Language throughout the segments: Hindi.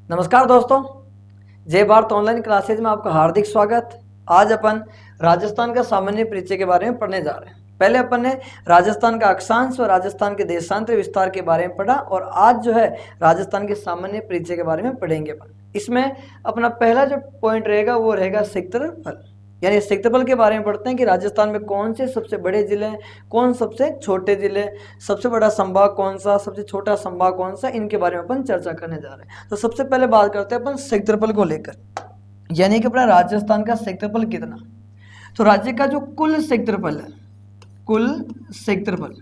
नमस्कार दोस्तों, जय भारत ऑनलाइन क्लासेज में आपका हार्दिक स्वागत। आज अपन राजस्थान का सामान्य परिचय के बारे में पढ़ने जा रहे हैं। पहले अपन ने राजस्थान का अक्षांश और राजस्थान के देशांतर विस्तार के बारे में पढ़ा और आज जो है राजस्थान के सामान्य परिचय के बारे में पढ़ेंगे अपन। इसमें अपना पहला जो पॉइंट रहेगा वो रहेगा क्षेत्रफल, यानी क्षेत्रफल के बारे में पढ़ते हैं कि राजस्थान में कौन से सबसे बड़े जिले हैं, कौन सबसे छोटे जिले, सबसे बड़ा संभाग कौन सा, सबसे छोटा संभाग कौन सा, इनके बारे में अपन चर्चा करने जा रहे हैं। तो सबसे पहले बात करते हैं अपन क्षेत्रफल को लेकर, यानी कि अपना राजस्थान का क्षेत्रफल कितना। तो राज्य का जो कुल क्षेत्रफल है, कुल क्षेत्रफल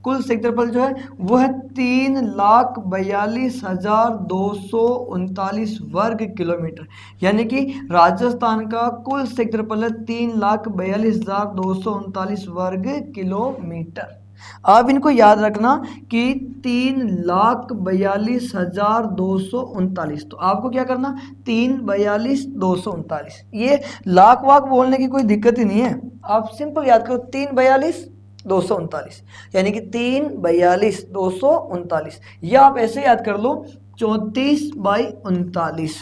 कुल क्षेत्रफल जो है वो है 3,42,239 वर्ग किलोमीटर, यानी कि राजस्थान का कुल क्षेत्रफल है 3,42,239 वर्ग किलोमीटर। आप इनको याद रखना कि 3,42,239, तो आपको क्या करना 3,42,239, ये लाख वाक बोलने की कोई दिक्कत ही नहीं है, आप सिंपल याद करो 3,42,239, यानी कि 3,42,239, या आप ऐसे याद कर लो 34/39।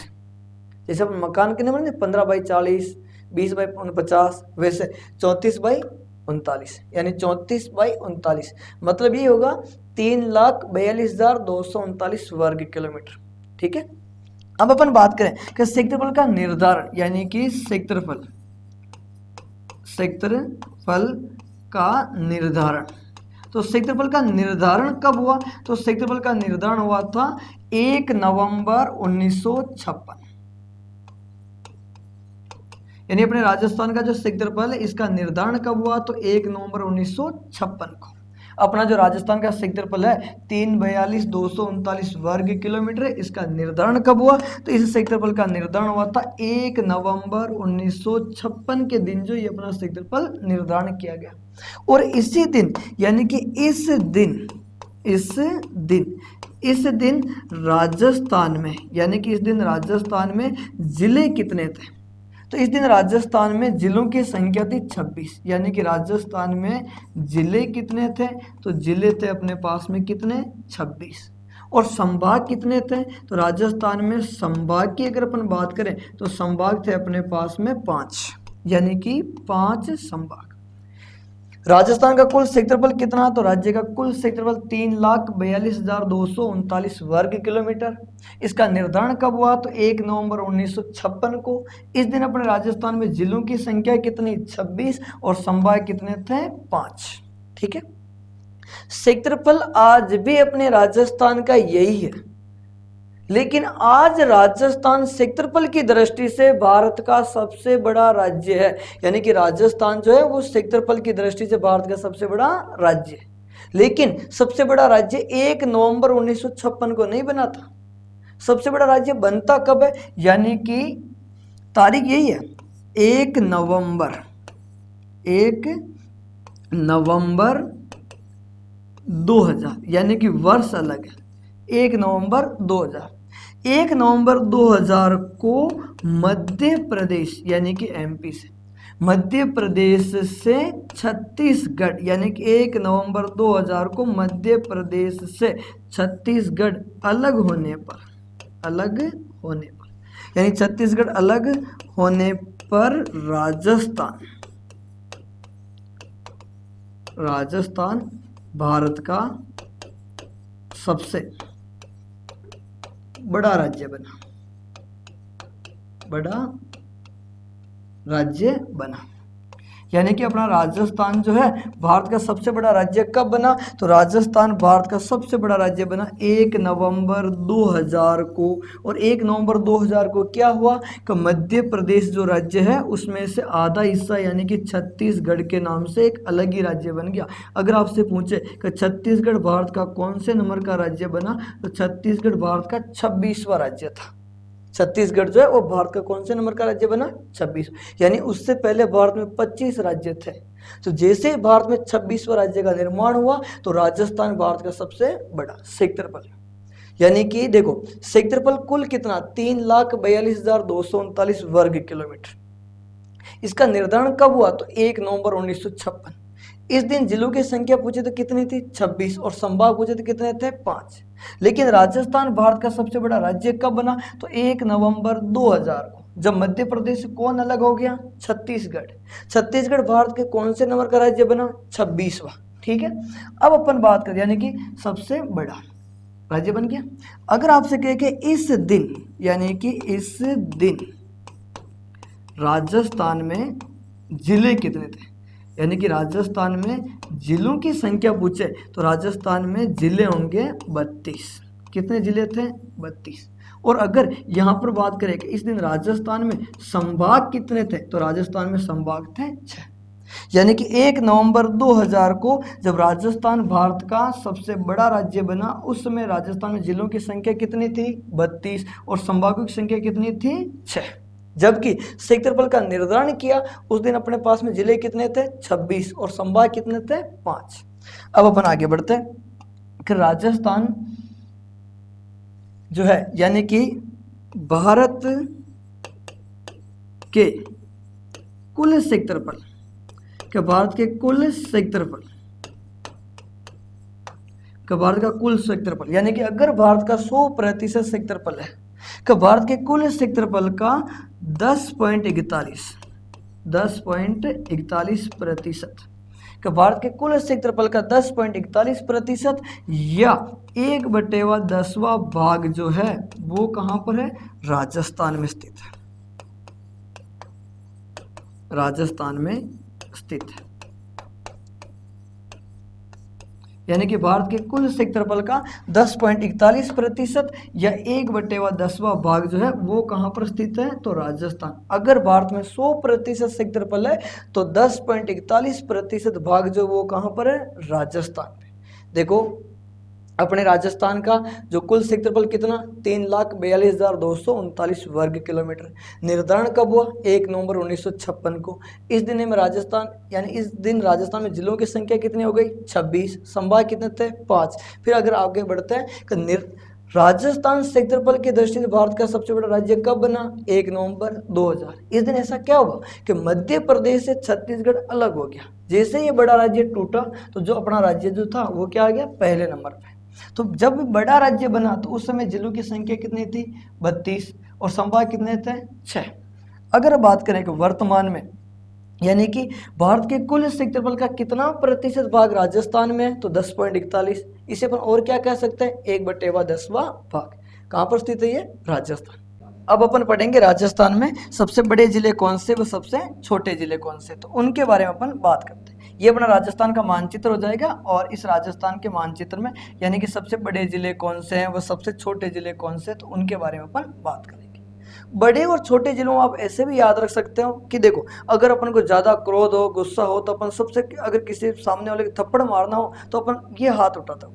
जैसे अपन मकान के नंबर 15/40, 20/49, वैसे 34/39, यानी 34/39, मतलब ये होगा 3,42,239 वर्ग किलोमीटर। ठीक है, अब अपन बात करें कि क्षेत्रफल का निर्धारण, यानी कि क्षेत्रफल का निर्धारण। तो क्षेत्रफल का निर्धारण कब हुआ? तो क्षेत्रफल का निर्धारण हुआ था 1 नवंबर 1956, यानी अपने राजस्थान का जो क्षेत्रफल है इसका निर्धारण कब हुआ? तो 1 नवंबर 1956 को। अपना जो राजस्थान का क्षेत्रफल है 3,42,239 वर्ग किलोमीटर, इसका निर्धारण कब हुआ? तो इस क्षेत्रफल का निर्धारण हुआ था 1 नवंबर 1956 के दिन जो ये अपना क्षेत्रफल निर्धारण किया गया। और इसी दिन, यानी कि इस दिन राजस्थान में, यानी कि इस दिन राजस्थान में जिले कितने थे? तो इस दिन राजस्थान में जिलों की संख्या थी 26, यानी कि राजस्थान में जिले कितने थे? तो जिले थे अपने पास में कितने? 26। और संभाग कितने थे? तो राजस्थान में संभाग की अगर अपन बात करें तो संभाग थे अपने पास में 5, यानी कि 5 संभाग। राजस्थान का कुल क्षेत्रफल कितना? तो राज्य का कुल क्षेत्रफल 3,42,239 वर्ग किलोमीटर। इसका निर्धारण कब हुआ? तो 1 नवंबर 1956 को। इस दिन अपने राजस्थान में जिलों की संख्या कितनी? 26, और संभाग कितने थे? 5। ठीक है, क्षेत्रफल आज भी अपने राजस्थान का यही है, लेकिन आज राजस्थान क्षेत्रफल की दृष्टि से भारत का सबसे बड़ा राज्य है, यानी कि राजस्थान जो है वो क्षेत्रफल की दृष्टि से भारत का सबसे बड़ा राज्य है। लेकिन सबसे बड़ा राज्य 1 नवंबर 1956 को नहीं बना था। सबसे बड़ा राज्य बनता कब है? यानी कि तारीख यही है 1 नवंबर 2000, यानी कि वर्ष अलग है 1 नवंबर 2000। 1 नवंबर 2000 को मध्य प्रदेश, यानी कि एमपी से, मध्य प्रदेश से छत्तीसगढ़, यानी कि 1 नवंबर 2000 को मध्य प्रदेश से छत्तीसगढ़ अलग होने पर, यानी छत्तीसगढ़ अलग होने पर राजस्थान भारत का सबसे बड़ा राज्य बना, यानी कि अपना राजस्थान जो है भारत का सबसे बड़ा राज्य कब बना? तो राजस्थान भारत का सबसे बड़ा राज्य बना 1 नवंबर 2000 को। और 1 नवंबर 2000 को क्या हुआ कि मध्य प्रदेश जो राज्य है उसमें से आधा हिस्सा, यानी कि छत्तीसगढ़ के नाम से एक अलग ही राज्य बन गया। अगर आपसे पूछे कि छत्तीसगढ़ भारत का कौन से नंबर का राज्य बना, तो छत्तीसगढ़ भारत का 26वां राज्य था। छत्तीसगढ़ जो है वो भारत का कौन से नंबर का राज्य बना? 26, यानी उससे पहले भारत में 25 राज्य थे। तो जैसे भारत में 26वां राज्य का निर्माण हुआ तो राजस्थान भारत का सबसे बड़ा क्षेत्रफल, यानी कि देखो क्षेत्रफल कुल कितना? 3,42,239 वर्ग किलोमीटर। इसका निर्धारण कब हुआ? तो 1 नवंबर 1956। इस दिन जिलों की संख्या पूछे तो कितनी थी 26 और संभाग पूछे तो कितने थे 5। लेकिन राजस्थान भारत का सबसे बड़ा राज्य कब बना तो 1 नवंबर 2000 को, जब मध्य प्रदेश से कौन अलग हो गया छत्तीसगढ़। छत्तीसगढ़ भारत के कौन से नंबर का राज्य बना 26वां। ठीक है, अब अपन बात करें यानी कि सबसे बड़ा राज्य बन गया। अगर आपसे कहे कि इस दिन यानी कि इस दिन राजस्थान में जिले कितने थे, यानी कि राजस्थान में जिलों की संख्या पूछे तो राजस्थान में जिले होंगे 32। कितने जिले थे 32। और अगर यहाँ पर बात करें कि इस दिन राजस्थान में संभाग कितने थे तो राजस्थान में संभाग थे 6। यानी कि 1 नवंबर 2000 को जब राजस्थान भारत का सबसे बड़ा राज्य बना उस समय राजस्थान में जिलों की संख्या कितनी थी 32 और संभागों की संख्या कितनी थी 6। जबकि क्षेत्रफल का निर्धारण किया उस दिन अपने पास में जिले कितने थे 26 और संभाग कितने थे 5। अब अपन आगे बढ़ते हैं कि राजस्थान जो है यानी कि भारत के कुल क्षेत्रफल भारत के कुल क्षेत्रफल भारत का कुल क्षेत्रफल यानी कि अगर भारत का 100% क्षेत्रफल है कि भारत के कुल क्षेत्रफल का 10.41% कि भारत के कुल क्षेत्रफल का 10.41% या 1/10वां भाग जो है वो कहां पर है राजस्थान में स्थित है। राजस्थान में स्थित है यानी कि भारत के कुल क्षेत्रफल का 10.41% या 1/10वां भाग जो है वो कहां पर स्थित है तो राजस्थान। अगर भारत में 100% क्षेत्रफल है तो 10.41% भाग जो वो कहां पर है राजस्थान में। देखो अपने राजस्थान का जो कुल क्षेत्रफल कितना 3,42,239 वर्ग किलोमीटर। निर्धारण कब हुआ 1 नवंबर 1956 को। इस दिन में राजस्थान यानी इस दिन राजस्थान में जिलों की संख्या कितनी हो गई 26, संभाग कितने थे 5। फिर अगर आगे बढ़ते हैं कि राजस्थान क्षेत्रफल की दृष्टि से भारत का सबसे बड़ा राज्य कब बना 1 नवंबर 2000। इस दिन ऐसा क्या हुआ कि मध्य प्रदेश से छत्तीसगढ़ अलग हो गया। जैसे ये बड़ा राज्य टूटा तो जो अपना राज्य जो था वो क्या आ गया पहले नंबर पे। तो जब बड़ा राज्य बना तो उस समय जिलों की संख्या कितनी थी 32 और संभाग कितने थे 6। अगर बात करें कि वर्तमान में यानी कि भारत के कुल क्षेत्रफल का कितना प्रतिशत भाग राजस्थान में है तो 10.41। इसे अपन और क्या कह सकते हैं 1/10वां भाग। कहां पर स्थित है ये राजस्थान। अब अपन पढ़ेंगे राजस्थान में सबसे बड़े जिले कौन से व सबसे छोटे जिले कौन से, तो उनके बारे में अपन बात करते हैं। ये अपना राजस्थान का मानचित्र हो जाएगा और इस राजस्थान के मानचित्र में यानी कि सबसे बड़े जिले कौन से हैं व सबसे छोटे जिले कौन से, तो उनके बारे में अपन बात करेंगे। बड़े और छोटे जिलों आप ऐसे भी याद रख सकते हो कि देखो अगर अपन को ज्यादा क्रोध हो गुस्सा हो तो अपन सबसे अगर किसी सामने वाले को थप्पड़ मारना हो तो अपन ये हाथ उठाता हो,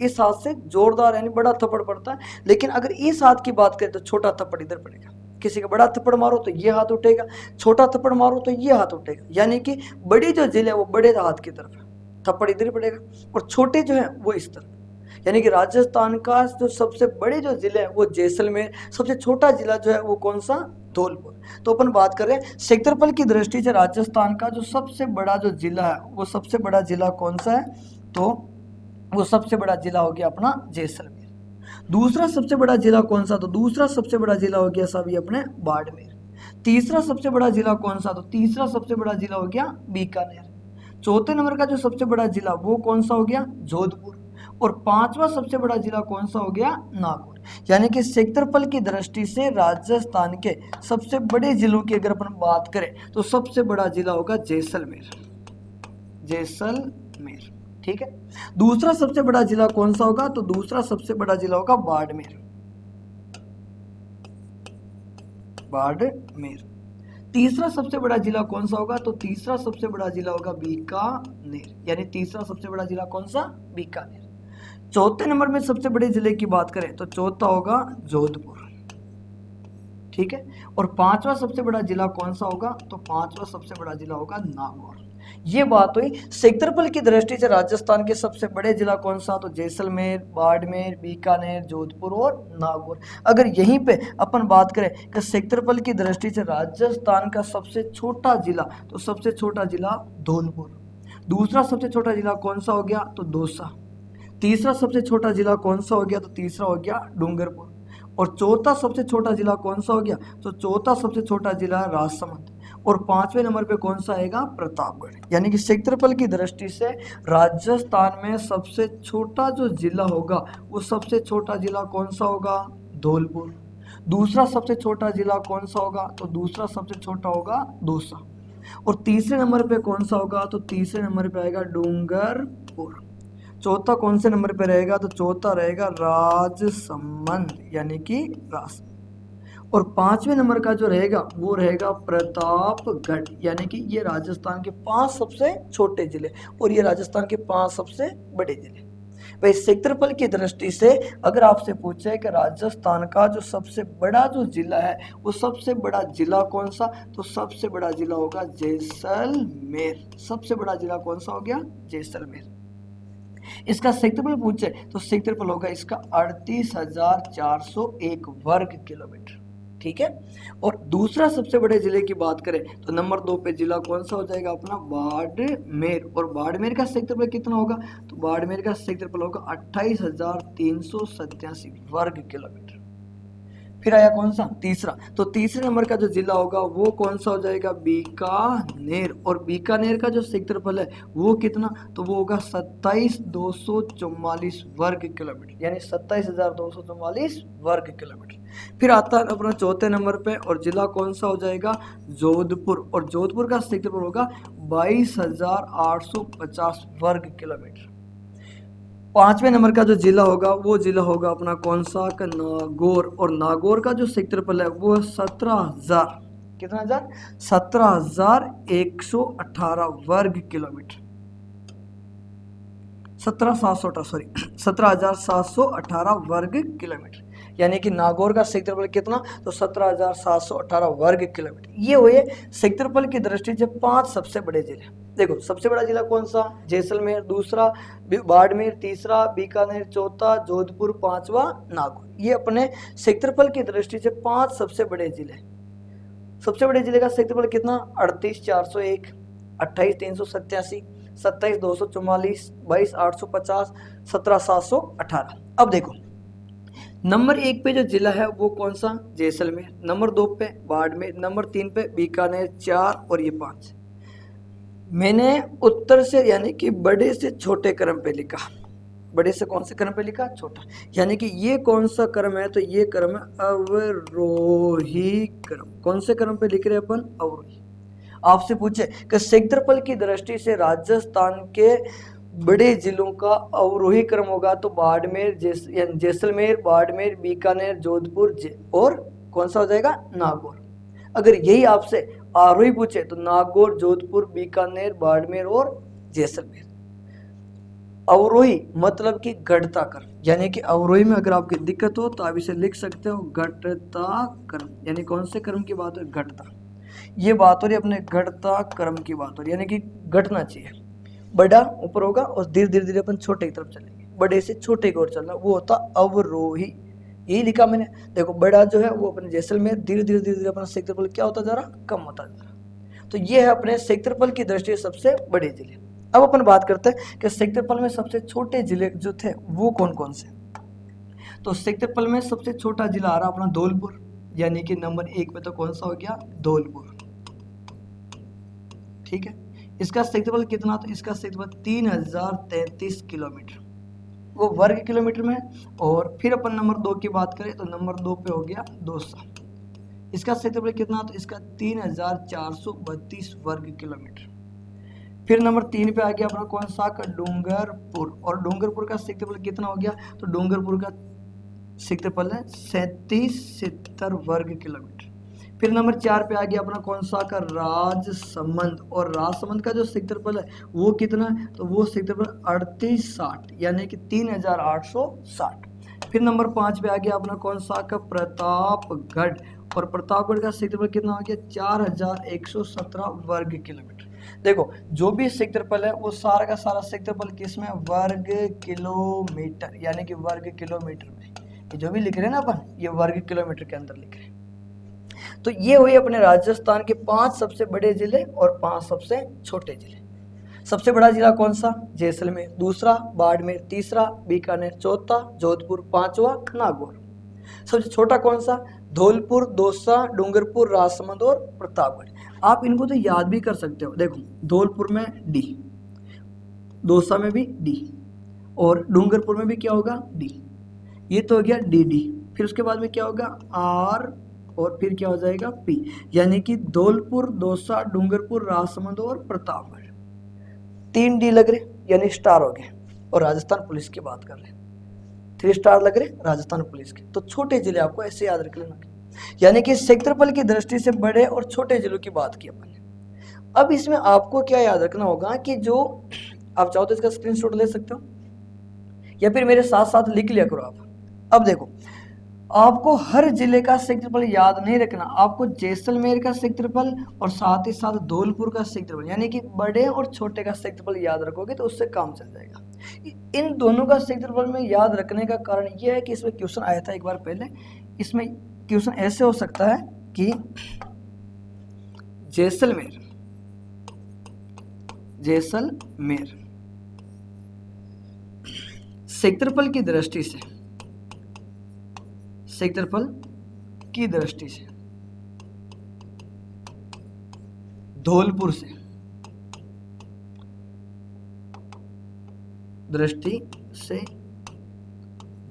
इस हाथ से जोरदार यानी बड़ा थप्पड़ पड़ता है। लेकिन अगर इस हाथ की बात करें तो छोटा थप्पड़ इधर पड़ेगा। किसी का बड़ा थप्पड़ मारो तो ये हाथ उठेगा, छोटा थप्पड़ मारो तो ये हाथ उठेगा। यानी कि बड़ी जो जिले है वो बड़े हाथ की तरफ है, थप्पड़ इधर पड़ेगा, और छोटे जो है वो इस तरफ। यानी कि राजस्थान का जो सबसे बड़े जो जिले हैं वो जैसलमेर, सबसे छोटा जिला जो है वो कौन सा धौलपुर। तो अपन बात कर रहे हैं क्षेत्रफल की दृष्टि से राजस्थान का जो सबसे बड़ा जो जिला है वो सबसे बड़ा जिला कौन सा है, तो वो सबसे बड़ा जिला हो गया अपना जैसलमेर। दूसरा सबसे बड़ा जिला कौन सा, तो दूसरा सबसे बड़ा जिला हो गया सभी अपने बाड़मेर। तीसरा सबसे बड़ा जिला कौन सा, तो तीसरा सबसे बड़ा जिला हो गया बीकानेर। चौथे नंबर का जो सबसे बड़ा जिला वो कौन सा हो गया जोधपुर। और पांचवा सबसे बड़ा जिला कौन सा हो गया नागौर। यानी कि क्षेत्रफल की दृष्टि से राजस्थान के सबसे बड़े जिलों की अगर अपन बात करें तो सबसे बड़ा जिला होगा जैसलमेर, जैसलमेर। ठीक है। दूसरा सबसे बड़ा जिला कौन सा होगा, तो दूसरा सबसे बड़ा जिला होगा बाड़मेर, बाड़मेर। तीसरा सबसे बड़ा जिला कौन सा होगा, तो तीसरा सबसे बड़ा जिला होगा बीकानेर, यानी तीसरा सबसे बड़ा जिला कौन सा बीकानेर। चौथे नंबर में सबसे बड़े जिले की बात करें तो चौथा होगा जोधपुर। ठीक है। और पांचवा सबसे बड़ा जिला कौन सा होगा, तो पांचवा सबसे बड़ा जिला होगा नागौर। ये बात हुई क्षेत्रफल की दृष्टि से राजस्थान के सबसे बड़े जिला कौन सा, तो जैसलमेर, बाड़मेर, बीकानेर, जोधपुर और नागौर। अगर यहीं पे अपन बात करें कि क्षेत्रफल की दृष्टि से राजस्थान का सबसे छोटा जिला, तो सबसे छोटा जिला धौलपुर। दूसरा सबसे छोटा जिला कौन सा हो गया, तो दौसा। तीसरा सबसे छोटा जिला कौन सा हो गया, तो तीसरा हो गया डूंगरपुर। और चौथा सबसे छोटा जिला कौन सा हो गया, तो चौथा सबसे छोटा जिला राजसमंद। और पांचवें नंबर पे कौन सा आएगा, प्रतापगढ़। यानी कि क्षेत्रफल की दृष्टि से राजस्थान में सबसे छोटा जो जिला होगा वो सबसे छोटा जिला कौन सा होगा, धौलपुर। दूसरा सबसे छोटा जिला कौन सा होगा, तो दूसरा सबसे छोटा होगा दौसा। और तीसरे नंबर पे कौन सा होगा, तो तीसरे नंबर पे आएगा डूंगरपुर। चौथा कौन से नंबर पे रहेगा, तो चौथा रहेगा राजसमंद, यानी कि राजसमंद। और पांचवें नंबर का जो रहेगा वो रहेगा प्रतापगढ़। यानी कि ये राजस्थान के 5 सबसे छोटे जिले और ये राजस्थान के 5 सबसे बड़े जिले। भाई क्षेत्रफल की दृष्टि से अगर आपसे पूछे कि राजस्थान का जो सबसे बड़ा जो जिला है वो सबसे बड़ा जिला कौन सा, तो सबसे बड़ा जिला होगा जैसलमेर। सबसे बड़ा जिला कौन सा हो गया, जैसलमेर। इसका क्षेत्रफल पूछे तो क्षेत्रफल होगा इसका 38,401 वर्ग किलोमीटर। ठीक है। और दूसरा सबसे बड़े जिले की बात करें तो नंबर 2 पे जिला कौन सा हो जाएगा अपना, बाड़मेर। और बाड़मेर का क्षेत्रफल कितना होगा, तो बाड़मेर का क्षेत्रफल होगा 28,387 वर्ग किलोमीटर। फिर आया कौन सा, तीसरा। तो तीसरे नंबर का जो जिला होगा वो कौन सा हो जाएगा, बीकानेर। और बीकानेर का जो क्षेत्रफल है वो कितना, तो वो होगा 27,244 वर्ग किलोमीटर, यानी 27,244 वर्ग किलोमीटर। फिर आता है अपना चौथे नंबर पे और जिला कौन सा हो जाएगा, जोधपुर। और जोधपुर का क्षेत्रफल होगा 22,850 वर्ग किलोमीटर। पांचवें नंबर का जो जिला होगा वो जिला होगा अपना कौन सा, का नागौर। और नागौर का जो क्षेत्रफल है वो 17,000, कितना हजार, 17,118 वर्ग किलोमीटर। 17,718 वर्ग किलोमीटर। यानी कि नागौर का क्षेत्रफल कितना, तो 17,718 वर्ग किलोमीटर। ये हुए क्षेत्रफल की दृष्टि से 5 सबसे बड़े जिले। देखो सबसे बड़ा जिला कौन सा, जैसलमेर। दूसरा बाड़मेर। तीसरा बीकानेर। चौथा जोधपुर। पांचवा नागौर। ये अपने क्षेत्रफल की दृष्टि से 5 सबसे बड़े जिले। सबसे बड़े जिले का क्षेत्रफल कितना, 38,401, 28,387, 27,244, 22,850, 17,718। अब देखो नंबर 1 पे जो जिला है वो कौन सा, जैसलमेर। नंबर 2 पे बाड़मेर। नंबर 3 पे बीकानेर। 4 और ये 5। मैंने उत्तर से यानी कि बड़े से छोटे क्रम पे लिखा। बड़े से कौन से क्रम पे लिखा, छोटा। यानी कि ये कौन सा क्रम है, तो ये क्रम है अवरोही क्रम। कौन से क्रम पे लिख रहे हैं अपन, अवरोही। आपसे पूछे कि क्षेत्रफल की दृष्टि से राजस्थान के बड़े जिलों का अवरोही क्रम होगा तो बाड़मेर, जैसलमेर, बाड़मेर, बीकानेर, जोधपुर और कौन सा हो जाएगा, नागौर। अगर यही आपसे आरोही पूछे तो नागौर, जोधपुर, बीकानेर, बाड़मेर और जैसलमेर। अवरोही मतलब कि घटता क्रम। यानी कि अवरोही में अगर आपकी दिक्कत हो तो आप इसे लिख सकते हो घटता क्रम। यानी कौन से क्रम की बात हो, घटता। ये बात हो रही अपने घटता क्रम की बात हो रही, यानी कि घटना चाहिए। बड़ा ऊपर होगा और धीरे धीरे धीरे अपन छोटे की तरफ चलेंगे। बड़े से छोटे की ओर चलना वो होता अवरोही। यही लिखा मैंने। देखो बड़ा जो है वो अपने जैसलमेर, धीरे धीरे धीरे धीरे अपना क्षेत्रफल क्या होता जा रहा, कम होता जा रहा। तो ये है अपने क्षेत्रफल की दृष्टि से सबसे बड़े जिले। अब अपन बात करते हैं कि क्षेत्रफल में सबसे छोटे जिले जो थे वो कौन कौन से। तो क्षेत्रफल में सबसे छोटा जिला आ रहा अपना धौलपुर। यानी कि नंबर 1 पे तो कौन सा हो गया, धौलपुर। ठीक है। इसका क्षेत्रफल कितना, तो इसका क्षेत्रफल 3,033 किलोमीटर, वो वर्ग किलोमीटर में है। और फिर अपन नंबर 2 की बात करें तो नंबर 2 पे हो गया दौसा। इसका क्षेत्रफल कितना, तो इसका 3,432 वर्ग किलोमीटर। फिर नंबर 3 पे आ गया अपना कौन सा, का डूंगरपुर। और डूंगरपुर का क्षेत्रफल कितना हो गया, तो डूंगरपुर का क्षेत्रफल है 3770 वर्ग किलोमीटर। फिर नंबर 4 पे आ गया अपना कौन सा, का राजसमंद। और राजसमंद का जो क्षेत्रफल है वो कितना है, तो वो क्षेत्रफल 3860, यानी कि 3,860। फिर नंबर 5 पे आ गया अपना कौन सा, का प्रतापगढ़। और प्रतापगढ़ का क्षेत्रफल कितना हो गया, 4,117 वर्ग किलोमीटर। देखो जो भी क्षेत्रफल है वो सारा का सारा क्षेत्रफल किसमें, वर्ग किलोमीटर, यानी कि वर्ग किलोमीटर में। ये जो भी लिख रहे हैं ना अपन, ये वर्ग किलोमीटर के अंदर लिख रहे हैं। तो ये हुए अपने राजस्थान के 5 सबसे बड़े जिले और 5 सबसे छोटे जिले। सबसे बड़ा जिला कौन सा? जैसलमेर। दूसरा बाड़मेर, तीसरा बीकानेर, चौथा जोधपुर, पांचवा नागौर। सबसे छोटा कौन सा? धौलपुर, दौसा, डूंगरपुर, राजसमंद और प्रतापगढ़। आप इनको तो याद भी कर सकते हो। देखो धौलपुर में डी, दौसा में भी डी, और डूंगरपुर में भी क्या होगा? डी। ये तो हो गया डी डी। फिर उसके बाद में क्या होगा? आर, और फिर क्या हो जाएगा? पी। यानी कि धौलपुर, दौसा, डूंगरपुर, राजसमंद और प्रतापगढ़। 3 डी लग रहे, यानी स्टार हो गए। और राजस्थान पुलिस की बात कर रहे हैं, 3 स्टार लग रहे राजस्थान पुलिस के। तो छोटे जिले आपको ऐसे याद रख लेना, यानी कि क्षेत्रफल की दृष्टि से बड़े और छोटे जिलों की बात की अपन ने। अब इसमें आपको क्या याद रखना होगा कि जो आप चाहो तो इसका स्क्रीनशॉट ले सकते हो या फिर मेरे साथ साथ लिख लिया करो आप। अब देखो, आपको हर जिले का क्षेत्रफल याद नहीं रखना, आपको जैसलमेर का क्षेत्रफल और साथ ही साथ धौलपुर का क्षेत्रफल, यानी कि बड़े और छोटे का क्षेत्रफल याद रखोगे तो उससे काम चल जाएगा। इन दोनों का क्षेत्रफल में याद रखने का कारण यह है कि इसमें क्वेश्चन आया था एक बार पहले। इसमें क्वेश्चन ऐसे हो सकता है कि जैसलमेर क्षेत्रफल की दृष्टि से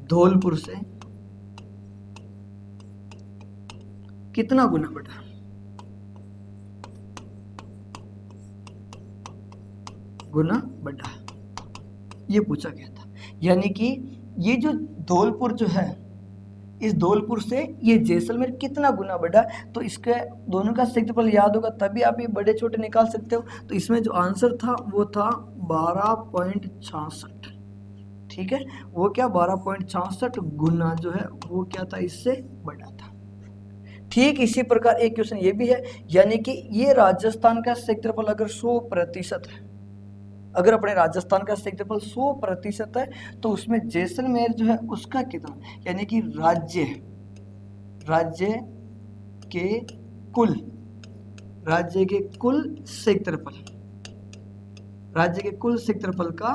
धौलपुर से कितना गुना बड़ा? ये पूछा गया था। यानी कि ये जो धौलपुर जो है, इस धौलपुर से ये जैसलमेर कितना गुना बड़ा, तो इसके दोनों का क्षेत्रफल याद होगा तभी आप ये बड़े छोटे निकाल सकते हो। तो इसमें जो आंसर था वो था 12.66। ठीक है, वो क्या 12.66 गुना जो है वो क्या था? इससे बड़ा था। ठीक इसी प्रकार एक क्वेश्चन ये भी है, यानी कि ये राजस्थान का क्षेत्रफल अगर 100% है, अगर अपने राजस्थान का क्षेत्रफल 100% है तो उसमें जैसलमेर जो है उसका कितना, यानी कि राज्य के कुल क्षेत्रफल का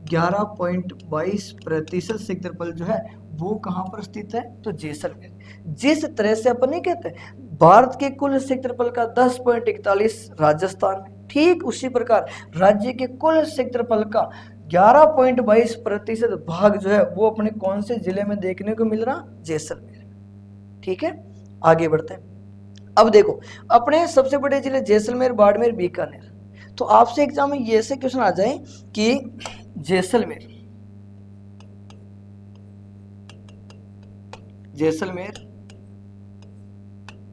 11.22% क्षेत्रफल जो है वो कहां पर स्थित है? तो जैसलमेर। जिस तरह से अपन नहीं कहते भारत के कुल क्षेत्रफल का 10.41 राजस्थान में, ठीक उसी प्रकार राज्य के कुल क्षेत्रफल का 11.22% भाग जो है वो अपने कौन से जिले में देखने को मिल रहा? जैसलमेर। ठीक है, आगे बढ़ते हैं। अब देखो, अपने सबसे बड़े जिले जैसलमेर, बाड़मेर, बीकानेर। तो आपसे एग्जाम में ये ऐसे क्वेश्चन आ जाए कि जैसलमेर,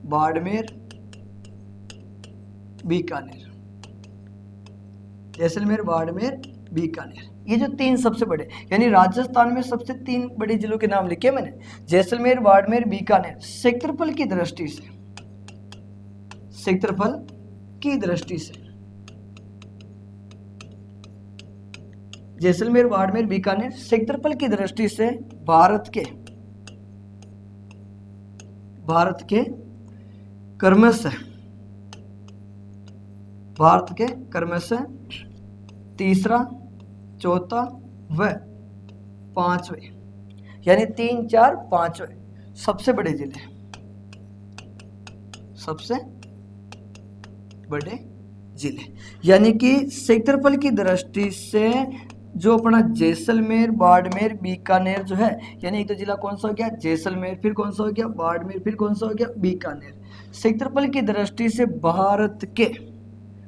बाड़मेर, बीकानेर, ये जो 3 सबसे बड़े, यानी राजस्थान में सबसे 3 बड़े जिलों के नाम लिखे मैंने, जैसलमेर, बाड़मेर, बीकानेर। क्षेत्रफल की दृष्टि से जैसलमेर, बाड़मेर, बीकानेर क्षेत्रफल की दृष्टि से भारत के क्रमशः तीसरा, चौथा व पांचवें, यानी 3, 4, 5वें सबसे बड़े जिले, यानी कि क्षेत्रफल की दृष्टि से जो अपना जैसलमेर, बाड़मेर, बीकानेर जो है, यानी एक तो जिला कौन सा हो गया? जैसलमेर, फिर कौन सा हो गया? बाड़मेर, फिर कौन सा हो गया? बीकानेर। क्षेत्रफल की दृष्टि से भारत के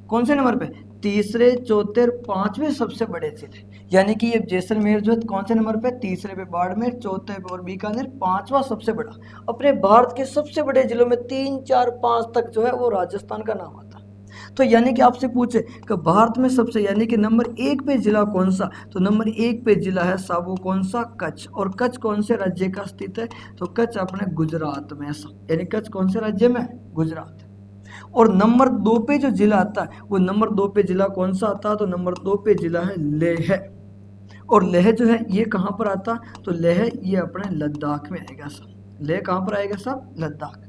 कौन से नंबर पे? तीसरे, चौथे और 5वें सबसे बड़े जिले, यानी कि ये जैसलमेर जो है कौन से नंबर पे? तीसरे पे बाड़मेर, चौथे पे और बीकानेर, 5वां सबसे बड़ा। अपने भारत के सबसे बड़े जिलों में 3, 4, 5 तक जो है वो राजस्थान का नाम आता। तो यानी कि आपसे पूछे कि भारत में सबसे, यानी कि नंबर 1 पे जिला कौन सा, तो नंबर 1 पे जिला है साहब वो कौन सा? कच्छ। और कच्छ कौन से राज्य का स्थित है? तो कच्छ अपने गुजरात में, यानी कच्छ कौन से राज्य में? गुजरात। और नंबर 2 पे जो जिला आता है वो नंबर 2 पे जिला कौन सा आता है? तो नंबर 2 पे जिला है लेह। और लेह जो है ये कहाँ पर आता? तो लेह ये अपने लद्दाख में आएगा साहब। लेह कहाँ पर आएगा साहब? लद्दाख।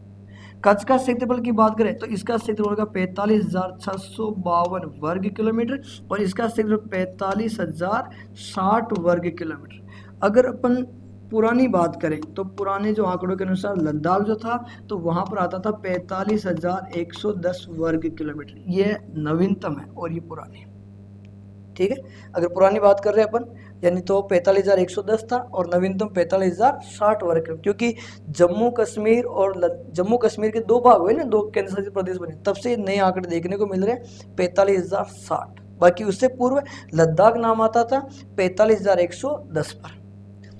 कच्छ का क्षेत्रफल की बात करें तो इसका क्षेत्रफल होगा 45,652 वर्ग किलोमीटर और इसका क्षेत्रफल 45,060 वर्ग किलोमीटर। अगर अपन पुरानी बात करें तो पुराने जो आंकड़ों के अनुसार लद्दाख जो था तो वहां पर आता था 45,110 वर्ग किलोमीटर। ये नवीनतम है और ये पुरानी, ठीक है। अगर पुरानी बात कर रहे हैं अपन यानी तो 45,110 था और नवीनतम 45,060 वर्ग किलोमीटर, क्योंकि जम्मू कश्मीर के दो भाग हुए ना, दो केंद्र शासित प्रदेश बने, तब से नए आंकड़े देखने को मिल रहे हैं 45,060। बाकी उससे पूर्व लद्दाख नाम आता था 45,110 पर।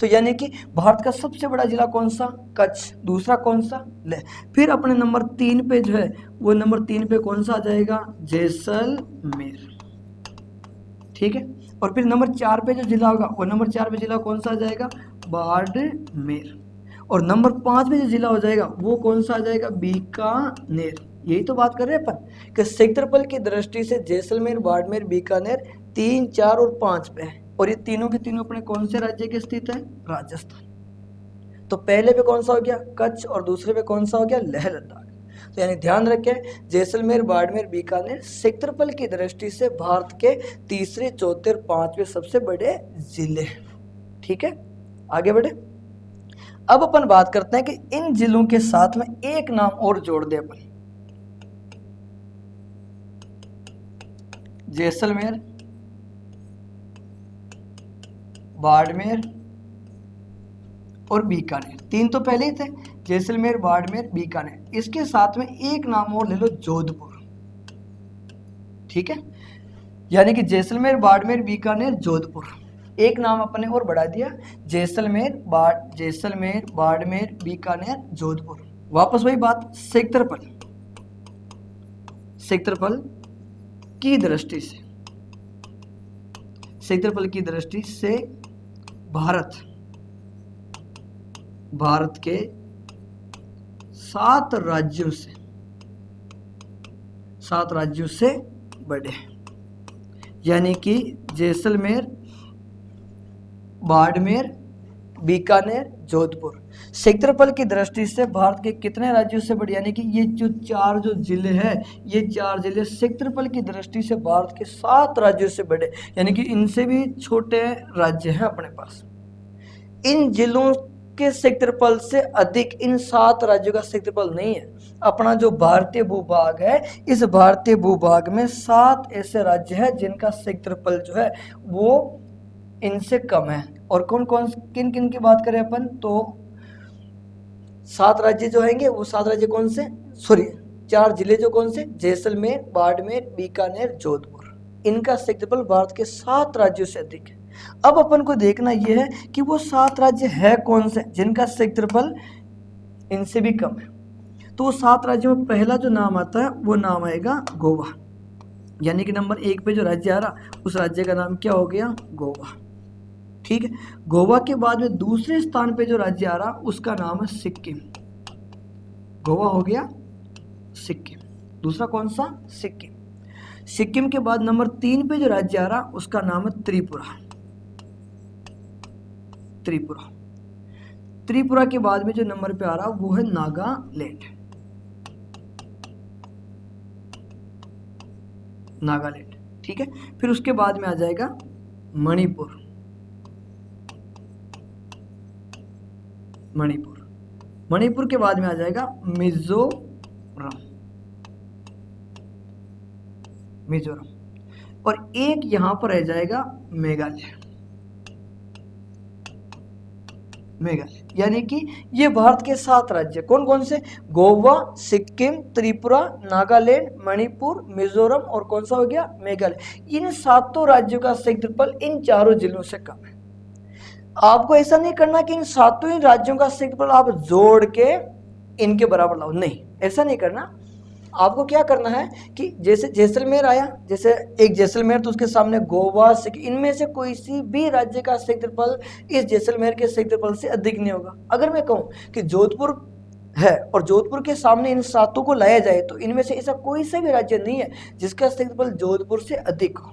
तो यानी कि भारत का सबसे बड़ा जिला कौन सा? कच्छ। दूसरा कौन सा? लेह। फिर अपने नंबर 3 पे जो है वो नंबर 3 पे कौन सा आ जाएगा? जैसलमेर, ठीक है। और फिर नंबर 4 पे जो जिला होगा वो नंबर 4 पे जिला कौन सा आ जाएगा? बाड़मेर। और नंबर 5 पे जो जिला हो जाएगा वो कौन सा आ जाएगा? बीकानेर। यही तो बात कर रहे हैं अपन कि क्षेत्रफल की दृष्टि से जैसलमेर, बाड़मेर, बीकानेर 3, 4 और 5 पे है और ये तीनों के तीनों अपने कौन से राज्य के स्थित है? राजस्थान। तो पहले पे कौन सा हो गया? कच्छ और दूसरे पे कौन सा हो गया? लेह लद्दाख। तो यानी ध्यान रखें जैसलमेर, बाड़मेर, बीकानेर क्षेत्रफल की दृष्टि से भारत के तीसरे, चौथे और 5वें सबसे बड़े जिले, ठीक है। आगे बढ़े। अब अपन बात करते हैं कि इन जिलों के साथ में एक नाम और जोड़ दे अपन, जैसलमेर, बाड़मेर और बीकानेर। तीन तो पहले ही थे, जैसलमेर, बाड़मेर, बीकानेर। इसके साथ में एक नाम और ले लो, जोधपुर, ठीक है। यानी कि जैसलमेर, बाड़मेर, बीकानेर, जोधपुर। एक नाम अपने और बढ़ा दिया, जैसलमेर, बाड़मेर, बीकानेर, जोधपुर। वापस वही बात, क्षेत्रफल की दृष्टि से भारत के 7 राज्यों से बड़े हैं। यानी कि जैसलमेर, बाड़मेर, बीकानेर, जोधपुर क्षेत्रफल की दृष्टि से भारत के कितने राज्यों से बड़े? यानी कि ये जो 4 जो जिले हैं, ये 4 जिले क्षेत्रफल की दृष्टि से भारत के 7 राज्यों से बड़े, यानी कि इनसे भी छोटे राज्य हैं अपने पास। इन जिलों के क्षेत्रफल से अधिक इन 7 राज्यों का क्षेत्रफल नहीं है। अपना जो भारतीय भूभाग है, इस भारतीय भूभाग में 7 ऐसे राज्य हैं जिनका क्षेत्रफल जो है वो इनसे कम है। और कौन कौन किन किन की बात करें अपन तो 7 राज्य जो हैंगे वो 7 राज्य कौन से? 4 जिले जो कौन से? जैसलमेर, बाड़मेर, बीकानेर, जोधपुर। इनका क्षेत्रफल भारत के 7 राज्यों से अधिक है। अब अपन को देखना यह है कि वो 7 राज्य है कौन से जिनका क्षेत्रफल इनसे भी कम है। तो 7 राज्यों में पहला जो नाम आता है वो नाम आएगा गोवा। यानी कि नंबर 1 पे जो राज्य आ रहा उस राज्य का नाम क्या हो गया? गोवा, ठीक है। गोवा के बाद में दूसरे स्थान पे जो राज्य आ रहा उसका नाम है सिक्किम। गोवा हो गया सिक्किम। दूसरा कौन सा? सिक्किम। सिक्किम के बाद नंबर 3 पे जो राज्य आ रहा उसका नाम है त्रिपुरा। त्रिपुरा के बाद में जो नंबर पे आ रहा वो है नागालैंड। ठीक है। फिर उसके बाद में आ जाएगा मणिपुर के बाद में आ जाएगा मिजोरम। और एक यहां पर रह जाएगा मेघालय। यानी कि ये भारत के 7 राज्य कौन कौन से? गोवा, सिक्किम, त्रिपुरा, नागालैंड, मणिपुर, मिजोरम और कौन सा हो गया? मेघालय। इन 7 राज्यों का क्षेत्रफल इन 4 जिलों से कम है। आपको ऐसा नहीं करना कि इन 7 ही राज्यों का क्षेत्रफल आप जोड़ के इनके बराबर लाओ, नहीं, ऐसा नहीं करना। आपको क्या करना है कि जैसे जैसलमेर आया, जैसे एक जैसलमेर तो उसके सामने गोवा, इनमें से कोई सी भी राज्य का क्षेत्रफल इस जैसलमेर के क्षेत्रफल से अधिक नहीं होगा। अगर मैं कहूं कि जोधपुर है और जोधपुर के सामने इन 7 को लाया जाए तो इनमें से ऐसा कोई सा भी राज्य नहीं है जिसका क्षेत्रफल जोधपुर से अधिक हो।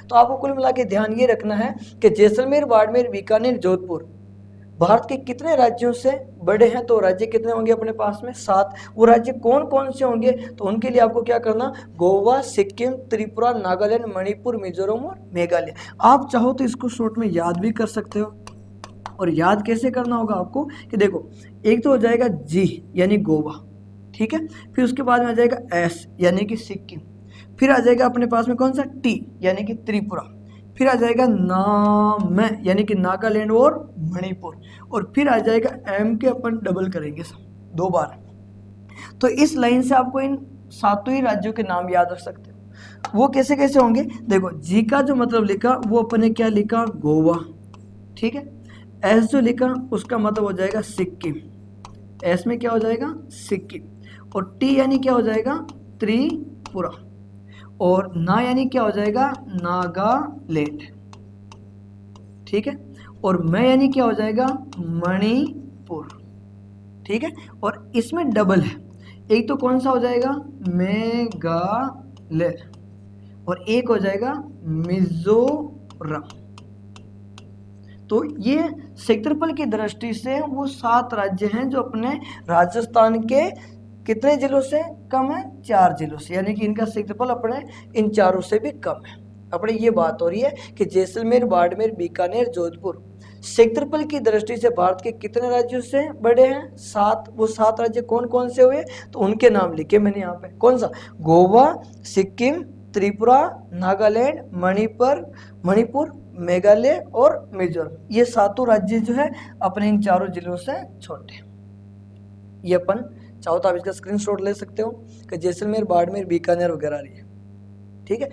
तो आपको कुल मिला के ध्यान ये रखना है कि जैसलमेर, बाड़मेर, बीकानेर, जोधपुर भारत के कितने राज्यों से बड़े हैं? तो राज्य कितने होंगे अपने पास में? 7। वो राज्य कौन कौन से होंगे? तो उनके लिए आपको क्या करना, गोवा, सिक्किम, त्रिपुरा, नागालैंड, मणिपुर, मिजोरम और मेघालय। आप चाहो तो इसको शॉर्ट में याद भी कर सकते हो। और याद कैसे करना होगा आपको कि देखो, एक तो हो जाएगा जी यानी गोवा, ठीक है, फिर उसके बाद में आ जाएगा एस यानी कि सिक्किम, फिर आ जाएगा अपने पास में कौन सा, टी यानी कि त्रिपुरा, फिर आ जाएगा नाम यानी कि नागालैंड और मणिपुर, और फिर आ जाएगा एम के अपन डबल करेंगे सब 2 बार। तो इस लाइन से आपको इन 7 ही राज्यों के नाम याद रख सकते हो। वो कैसे कैसे होंगे? देखो, जी का जो मतलब लिखा वो अपन ने क्या लिखा, गोवा, ठीक है। एस जो लिखा उसका मतलब हो जाएगा सिक्किम, एस में क्या हो जाएगा, सिक्किम, और टी यानी क्या हो जाएगा, त्रिपुरा, और ना यानी क्या हो जाएगा, नागालैंड, ठीक है, और मैं यानी क्या हो जाएगा, मणिपुर, ठीक है। और इसमें डबल है, एक तो कौन सा हो जाएगा, मेघालय, और एक हो जाएगा मिजोरम। तो ये क्षेत्रफल की दृष्टि से वो 7 राज्य हैं जो अपने राजस्थान के कितने जिलों से कम है, 4 जिलों से, यानी कि इनका क्षेत्रफल अपने इन चारों से भी कम है। अपने ये बात हो रही है कि जैसलमेर, बाड़मेर, बीकानेर, जोधपुर क्षेत्रफल की दृष्टि से भारत के कितने राज्यों से बड़े हैं, 7। वो 7 राज्य कौन कौन से हुए? तो उनके नाम लिखे मैंने यहाँ पे, कौन सा, गोवा, सिक्किम, त्रिपुरा, नागालैंड, मणिपुर, मेघालय और मिजोरम। ये 7 राज्य जो है अपने इन चारों जिलों से छोटे। ये अपन चाहो तो आप इसका स्क्रीनशॉट ले सकते हो कि जैसलमेर, बाड़मेर, बीकानेर वगैरह रही है, ठीक है।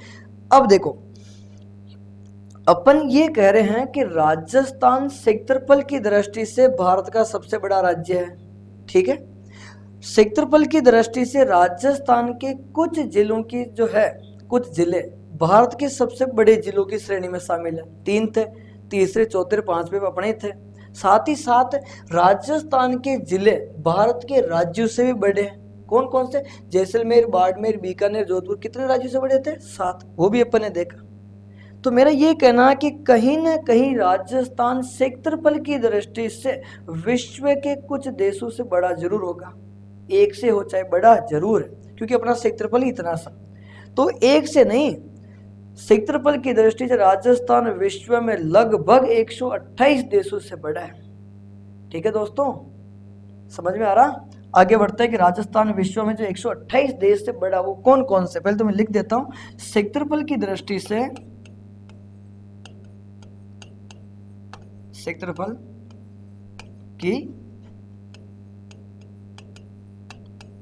अब देखो, अपन ये कह रहे हैं कि राजस्थान क्षेत्रफल की दृष्टि से भारत का सबसे बड़ा राज्य है, ठीक है। क्षेत्रफल की दृष्टि से राजस्थान के कुछ जिलों की जो है, कुछ जिले भारत के सबसे बड़े जिलों की श्रेणी में शामिल है। 3 थे, तीसरे, चौथे, 5वें अपने थे। साथ ही साथ राजस्थान के जिले भारत के राज्यों से भी बड़े हैं। कौन कौन से? जैसलमेर, बाड़मेर, बीकानेर, जोधपुर कितने राज्यों से बड़े थे? 7। वो भी अपन ने देखा। तो मेरा ये कहना है कि कहीं ना कहीं राजस्थान क्षेत्रफल की दृष्टि से विश्व के कुछ देशों से बड़ा जरूर होगा। एक से हो चाहे बड़ा जरूर है, क्योंकि अपना क्षेत्रफल ही इतना सा। तो एक से नहीं, क्षेत्रफल की दृष्टि से राजस्थान विश्व में लगभग 128 देशों से बड़ा है, ठीक है दोस्तों, समझ में आ रहा? आगे बढ़ते हैं कि राजस्थान विश्व में जो 128 देश से बड़ा वो कौन कौन से, पहले तो मैं लिख देता हूं। क्षेत्रफल की दृष्टि से, क्षेत्रफल की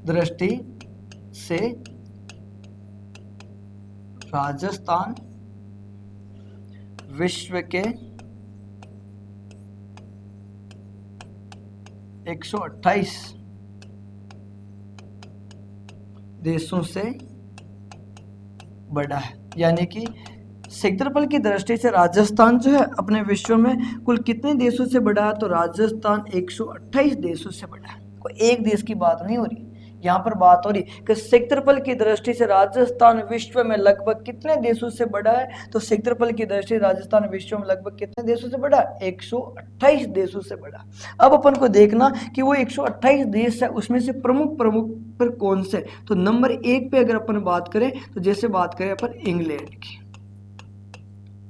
दृष्टि से राजस्थान विश्व के 128 देशों से बड़ा है। यानी कि क्षेत्रफल की दृष्टि से राजस्थान जो है अपने विश्व में कुल कितने देशों से बड़ा है? तो राजस्थान 128 देशों से बड़ा है। कोई एक देश की बात नहीं हो रही, यहाँ पर बात हो रही कि क्षेत्रफल की दृष्टि से राजस्थान विश्व में लगभग कितने देशों से बड़ा है? तो क्षेत्रफल की दृष्टि से राजस्थान विश्व में लगभग कितने देशों से बड़ा है? 128 देशों से बड़ा। अब अपन को देखना कि वो 128 देश है, उसमें से प्रमुख पर कौन से? तो नंबर 1 पे अगर अपन बात करें तो जैसे बात करें अपन इंग्लैंड की,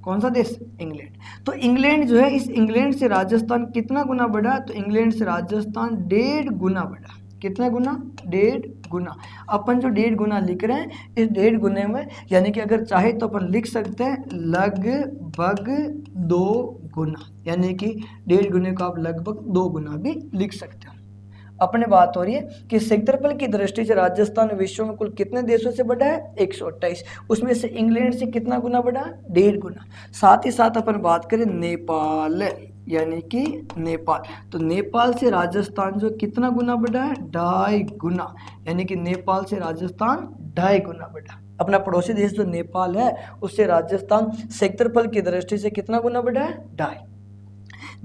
कौन सा देश? इंग्लैंड। तो इंग्लैंड जो है, इस इंग्लैंड से राजस्थान कितना गुना बड़ा? तो इंग्लैंड से राजस्थान 1.5 गुना बड़ा। कितना गुना? 1.5 गुना। अपन जो 1.5 गुना लिख रहे हैं, इस 1.5 गुने में यानी कि अगर चाहे तो अपन लिख सकते हैं लगभग 2 गुना, यानी कि 1.5 गुने को आप लगभग 2 गुना भी लिख सकते हो। अपने बात हो रही है कि क्षेत्रफल की दृष्टि से राजस्थान विश्व में कुल कितने देशों से बड़ा है? 128। उसमें से इंग्लैंड से कितना गुना बड़ा? 1.5 गुना। साथ ही साथ अपन बात करें नेपाल, यानी कि नेपाल, तो नेपाल से राजस्थान जो कितना गुना बड़ा है? 2.5 गुना, यानी कि नेपाल से राजस्थान 2.5 गुना बड़ा। अपना पड़ोसी देश जो नेपाल है उससे राजस्थान क्षेत्रफल की दृष्टि से कितना गुना बड़ा है? 2.5।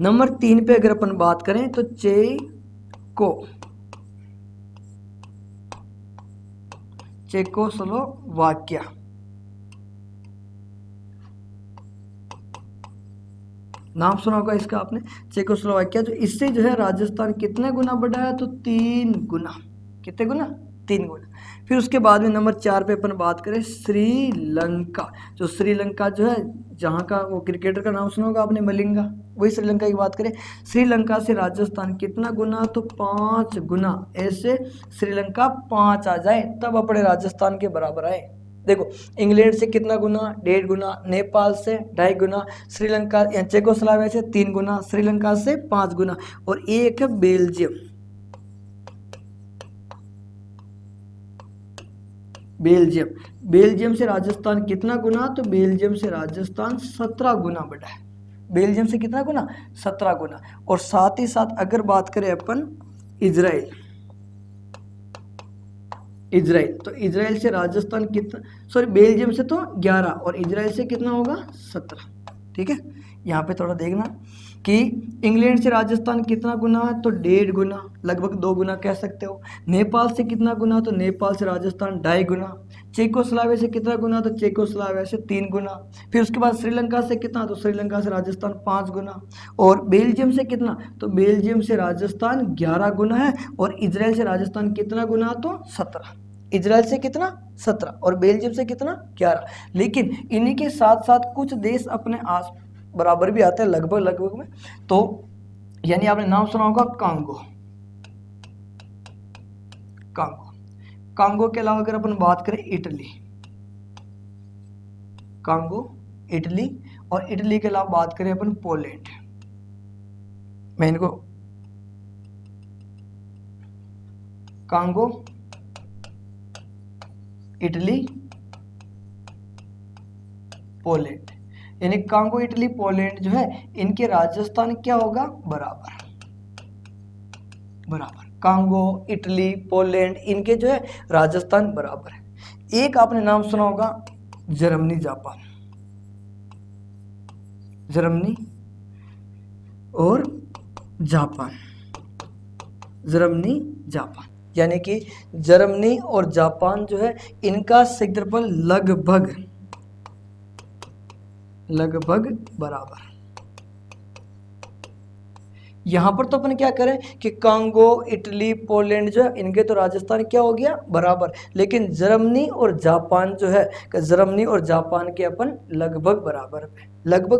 नंबर 3 पे अगर अपन बात करें तो चेकोस्लोवाकिया, नाम सुना होगा इसका आपने, चेकोस्लोवाकिया। जो इससे जो है राजस्थान कितने गुना बड़ा है, तो 3 गुना। कितने गुना, 3 गुना। फिर उसके बाद में नंबर 4 पे अपन बात करें श्रीलंका। जो श्रीलंका जो है, जहाँ का वो क्रिकेटर का नाम सुना होगा आपने, मलिंगा, वही श्रीलंका की बात करें। श्रीलंका से राजस्थान कितना गुना, तो 5 गुना। ऐसे श्रीलंका 5 आ जाए तब अपने राजस्थान के बराबर आए। देखो, इंग्लैंड से कितना गुना, 1.5 गुना, नेपाल से 2.5 गुना, श्रीलंका या चेकोस्लोवाकिया से 3 गुना, श्रीलंका से 5 गुना, और एक है बेल्जियम। बेल्जियम से राजस्थान कितना गुना, तो बेल्जियम से राजस्थान 17 गुना बड़ा है। बेल्जियम से कितना गुना, 17 गुना। और साथ ही साथ अगर बात करें अपन इजराइल, तो इजराइल से राजस्थान कितना, सॉरी बेल्जियम से तो 11 और इजराइल से कितना होगा, 17। ठीक है, यहाँ पे थोड़ा देखना कि इंग्लैंड से राजस्थान कितना गुना है, तो 1.5 गुना, लगभग 2 गुना कह सकते हो। नेपाल से कितना गुना, तो नेपाल से राजस्थान 2.5 गुना। चेकोस्लोवाकिया से कितना गुना, तो चेकोस्लोवाकिया से 3 गुना। फिर उसके बाद श्रीलंका से कितना, तो श्रीलंका से राजस्थान 5 गुना। और बेल्जियम से कितना, तो बेल्जियम से राजस्थान 11 गुना है। और इजराइल से राजस्थान कितना गुना, तो 17। इजराइल से कितना, 17, और बेल्जियम से कितना, 11। लेकिन इन्हीं के साथ साथ कुछ देश अपने आस बराबर भी आते हैं, लगभग में। तो यानी आपने नाम सुना होगा कांगो। कांगो के अलावा अगर अपन बात करें इटली, कांगो, इटली, और इटली के अलावा बात करें अपन पोलैंड। मैं इनको कांगो, इटली, पोलैंड, यानी कांगो, इटली, पोलैंड जो है इनके राजस्थान क्या होगा, बराबर। कांगो, इटली, पोलैंड, इनके जो है राजस्थान बराबर है। एक आपने नाम सुना होगा जर्मनी, जापान। जर्मनी और जापान, यानी कि जर्मनी और जापान जो है इनका क्षेत्रफल लगभग बराबर। यहां पर तो अपन क्या करें कि कांगो, इटली, पोलैंड जो है इनके तो राजस्थान क्या हो गया, बराबर। लेकिन जर्मनी और जापान जो है, जर्मनी और जापान के अपन लगभग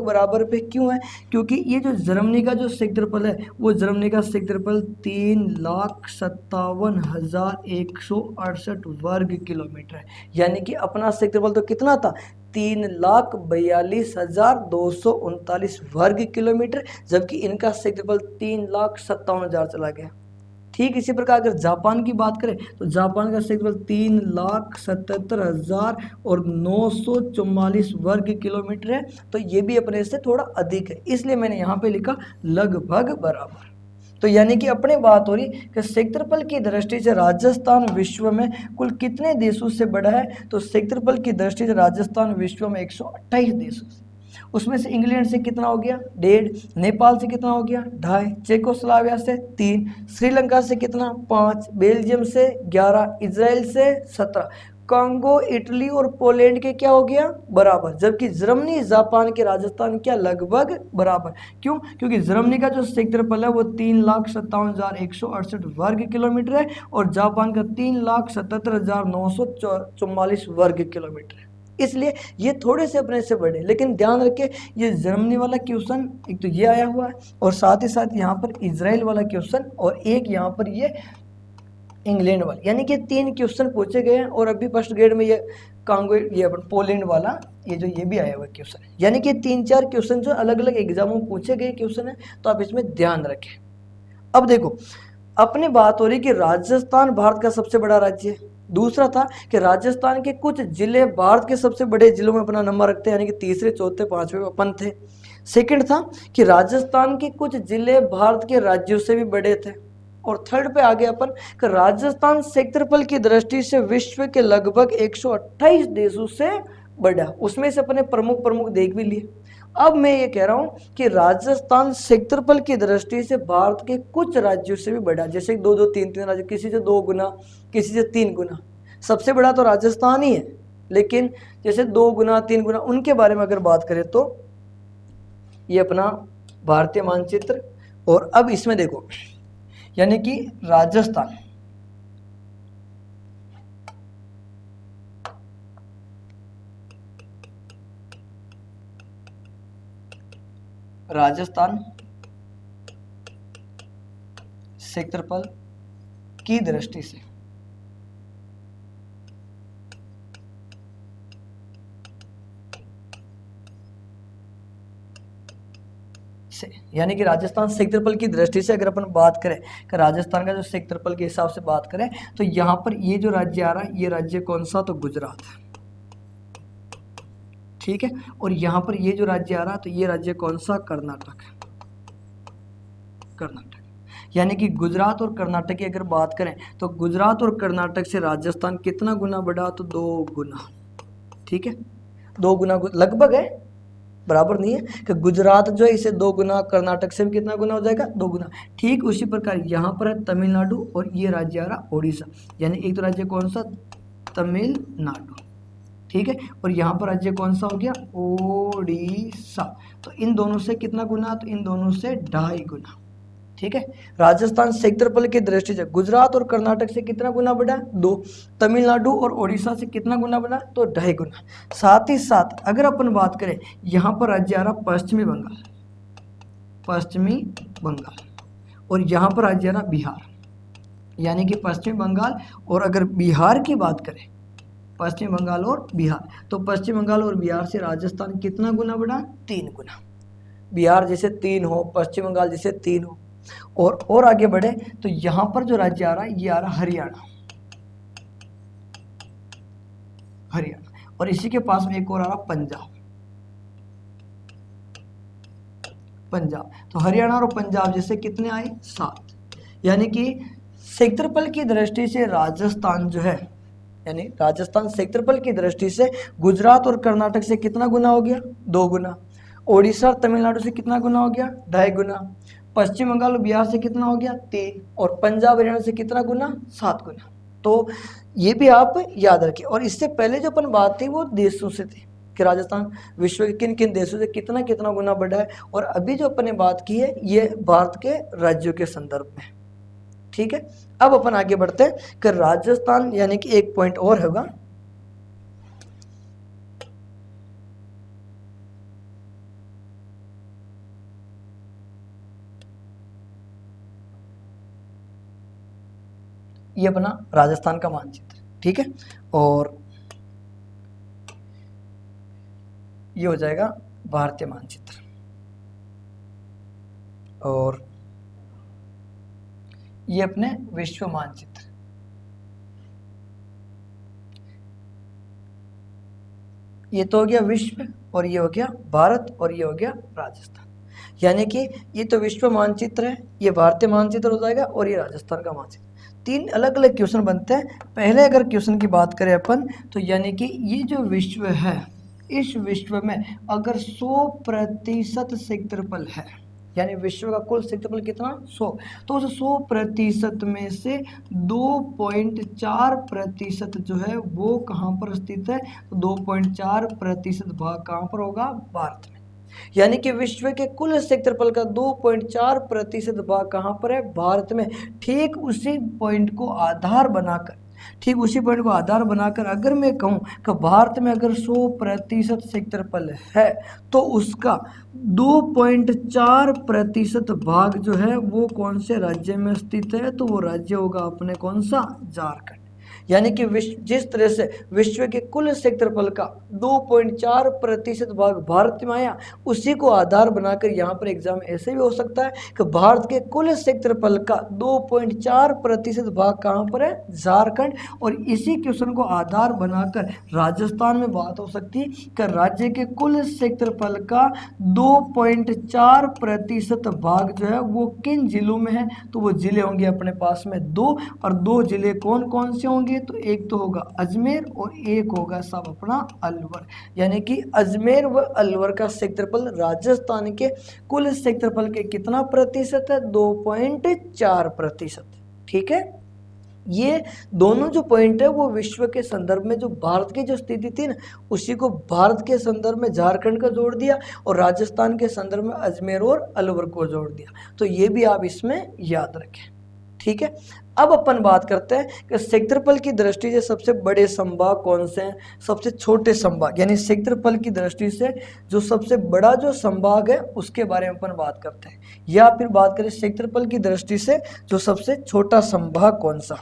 बराबर पे क्यों है, क्योंकि ये जो जर्मनी का जो क्षेत्रफल है, वो जर्मनी का क्षेत्रफल 3,57,168 वर्ग किलोमीटर है। यानी कि अपना क्षेत्रफल तो कितना था, 3,42,239 वर्ग किलोमीटर, जबकि इनका क्षेत्रफल 3,57,000 चला गया। ठीक इसी प्रकार अगर जापान की बात करें तो जापान का क्षेत्रफल 3,77,944 वर्ग किलोमीटर है। तो ये भी अपने से थोड़ा अधिक है, इसलिए मैंने यहाँ पे लिखा लगभग बराबर। तो यानी कि अपने बात हो रही कि क्षेत्रफल की दृष्टि से राजस्थान विश्व में कुल कितने देशों से बड़ा है, तो क्षेत्रफल की दृष्टि से राजस्थान विश्व में 128 देशों से। उसमें से इंग्लैंड से कितना हो गया, 1.5, नेपाल से कितना हो गया, 2.5, चेकोस्लोवाकिया से 3, श्रीलंका से कितना, 5, बेल्जियम से 11, इजराइल से 17, कांगो, इटली और पोलैंड के क्या हो गया, बराबर। जबकि जर्मनी, जापान के राजस्थान क्या लगभग बराबर। क्यों, क्योंकि जर्मनी का जो क्षेत्रफल है वो 3,57,168 वर्ग किलोमीटर है और जापान का 3,77,944 वर्ग किलोमीटर है। इसलिए ये थोड़े से अपने से बड़े। लेकिन ध्यान रखें, ये जर्मनी वाला क्वेश्चन एक तो ये आया हुआ है और साथ ही साथ यहाँ पर इजराइल वाला क्वेश्चन और एक यहाँ पर ये इंग्लैंड वाला, यानी कि 3 क्वेश्चन पूछे गए हैं। और अभी फर्स्ट ग्रेड में ये कांगो, ये पोलैंड वाला, ये भी आया हुआ क्वेश्चन है। यानी कि 3-4 क्वेश्चन जो अलग अलग एग्जामों में पूछे गए क्वेश्चन है, तो आप इसमें ध्यान रखें। अब देखो, अपनी बात हो रही कि राजस्थान भारत का सबसे बड़ा राज्य है। दूसरा था कि राजस्थान के कुछ जिले भारत के सबसे बड़े जिलों में अपना नंबर रखते हैं, यानी कि तीसरे, चौथे, 5वें अपन थे। सेकंड था कि राजस्थान के कुछ जिले भारत के राज्यों से भी बड़े थे। और थर्ड पे आगे अपन कि राजस्थान क्षेत्रफल की दृष्टि से विश्व के लगभग 128 देशों से बड़ा। उसमें से अपने प्रमुख देख भी लिए। अब मैं ये कह रहा हूं कि राजस्थान क्षेत्रफल की दृष्टि से भारत के कुछ राज्यों से भी बड़ा, जैसे 2-2, 3-3 राज्य, किसी से 2 गुना, किसी से 3 गुना। सबसे बड़ा तो राजस्थान ही है, लेकिन जैसे 2 गुना, 3 गुना, उनके बारे में अगर बात करें तो ये अपना भारतीय मानचित्र। और अब इसमें देखो, यानी कि राजस्थान, राजस्थान क्षेत्रफल की दृष्टि से यानी कि राजस्थान क्षेत्रफल की दृष्टि से अगर अपन बात करें कि राजस्थान का जो क्षेत्रफल के हिसाब से बात करें तो यहाँ पर ये जो राज्य आ रहा है, ये राज्य कौन सा, तो गुजरात, ठीक है। और यहाँ पर ये जो राज्य आ रहा है तो ये राज्य कौन सा, कर्नाटक, कर्नाटक। यानी कि गुजरात और कर्नाटक की अगर बात करें तो गुजरात और कर्नाटक से राजस्थान कितना गुना बढ़ा, तो 2 गुना, ठीक है। 2 गुना लगभग है, बराबर नहीं है कि गुजरात जो है इसे 2 गुना, कर्नाटक से भी कितना गुना हो जाएगा, 2 गुना। ठीक उसी प्रकार यहाँ पर है तमिलनाडु और ये राज्य आ रहा ओडिशा, यानी एक तो राज्य कौन सा, तमिलनाडु, ठीक है। और यहाँ पर राज्य कौन सा हो गया, ओडिशा। तो इन दोनों से कितना गुना, तो इन दोनों से 2.5 गुना, ठीक है। राजस्थान क्षेत्रफल की दृष्टि से गुजरात और कर्नाटक से कितना गुना बढ़ा, 2। तमिलनाडु और ओडिशा से कितना गुना बढ़ा, तो 2.5 गुना। साथ ही साथ अगर अपन बात करें, यहाँ पर राज्य आ रहा पश्चिमी बंगाल, पश्चिमी बंगाल, और यहाँ पर राज्य आ रहा बिहार, यानी कि पश्चिमी बंगाल। और अगर बिहार की बात करें, पश्चिम बंगाल और बिहार, तो पश्चिम बंगाल और बिहार से राजस्थान कितना गुना बढ़ा, 3 गुना। बिहार जैसे 3 हो, पश्चिम बंगाल जैसे 3 हो। और आगे बढ़े तो यहां पर जो राज्य आ रहा है, ये आ रहा हरियाणा, हरियाणा। और इसी के पास में एक और आ रहा पंजाब, पंजाब। तो हरियाणा और पंजाब जैसे कितने आए, 7। यानी कि क्षेत्रफल की दृष्टि से राजस्थान जो है, यानी राजस्थान क्षेत्रफल की दृष्टि से गुजरात और कर्नाटक से कितना गुना हो गया, 2 गुना। ओडिशा और तमिलनाडु से कितना गुना हो गया, 2.5 गुना। पश्चिम बंगाल और बिहार से कितना हो गया, 3। और पंजाब हरियाणा से कितना गुना, 7 गुना। तो ये भी आप याद रखें। और इससे पहले जो अपन बात थी वो देशों से थी कि राजस्थान विश्व के किन किन देशों से कितना कितना गुना बढ़ा है। और अभी जो अपन ने बात की है ये भारत के राज्यों के संदर्भ में, ठीक है। अब अपन आगे बढ़ते हैं कि राजस्थान, यानी कि एक पॉइंट और होगा, ये अपना राजस्थान का मानचित्र, ठीक है। और ये हो जाएगा भारतीय मानचित्र। और ये अपने विश्व मानचित्र, ये तो हो गया विश्व, और ये हो गया भारत, और ये हो गया राजस्थान। यानी कि ये तो विश्व मानचित्र है, ये भारतीय मानचित्र हो जाएगा, और ये राजस्थान का मानचित्र। 3 अलग अलग क्वेश्चन बनते हैं। पहले अगर क्वेश्चन की बात करें अपन, तो यानी कि ये जो विश्व है, इस विश्व में अगर 100% क्षेत्रफल है, यानी विश्व का कुल क्षेत्रफल कितना, 100, तो उस 100% में से 2.4% जो है वो कहाँ पर स्थित है, तो 2.4% भाग कहाँ पर होगा, भारत में। यानी कि विश्व के कुल क्षेत्रफल का 2.4% भाग कहाँ पर है, भारत में। ठीक उसी पॉइंट को आधार बनाकर, ठीक उसी पॉइंट को आधार बनाकर अगर मैं कहूँ कि भारत में अगर 100% क्षेत्रफल है तो उसका 2.4% भाग जो है वो कौन से राज्य में स्थित है, तो वो राज्य होगा अपने कौन सा, झारखंड। यानी कि विश्व, जिस तरह से विश्व के कुल क्षेत्रफल का 2.4% भाग भारत में आया, उसी को आधार बनाकर यहाँ पर एग्जाम ऐसे भी हो सकता है कि भारत के कुल क्षेत्रफल का 2.4% भाग कहाँ पर है, झारखंड। और इसी क्वेश्चन को आधार बनाकर राजस्थान में बात हो सकती है कि राज्य के कुल क्षेत्रफल का 2.4% भाग जो है वो किन जिलों में है, तो वो जिले होंगे अपने पास में 2। और 2 जिले कौन कौन से होंगे, तो एक तो होगा अजमेर और एक होगा सब अपना अलवर। यानी कि अजमेर व अलवर का क्षेत्रफल राजस्थान के कुल क्षेत्रफल के कितना प्रतिशत है, 2.4%, ठीक है। ये दोनों जो पॉइंट है वो विश्व के संदर्भ में जो भारत की जो स्थिति थी ना, उसी को भारत के संदर्भ में झारखंड का जोड़ दिया और राजस्थान के संदर्भ में अजमेर और अलवर को जोड़ दिया। तो ये भी आप इसमें याद रखें, ठीक है। अब अपन बात करते हैं कि क्षेत्रफल की दृष्टि से सबसे बड़े संभाग कौन से हैं, सबसे छोटे संभाग, यानी क्षेत्रफल की दृष्टि से जो सबसे बड़ा जो संभाग है उसके बारे में अपन बात करते हैं, या फिर बात करें क्षेत्रफल की दृष्टि से जो सबसे छोटा संभाग कौन सा।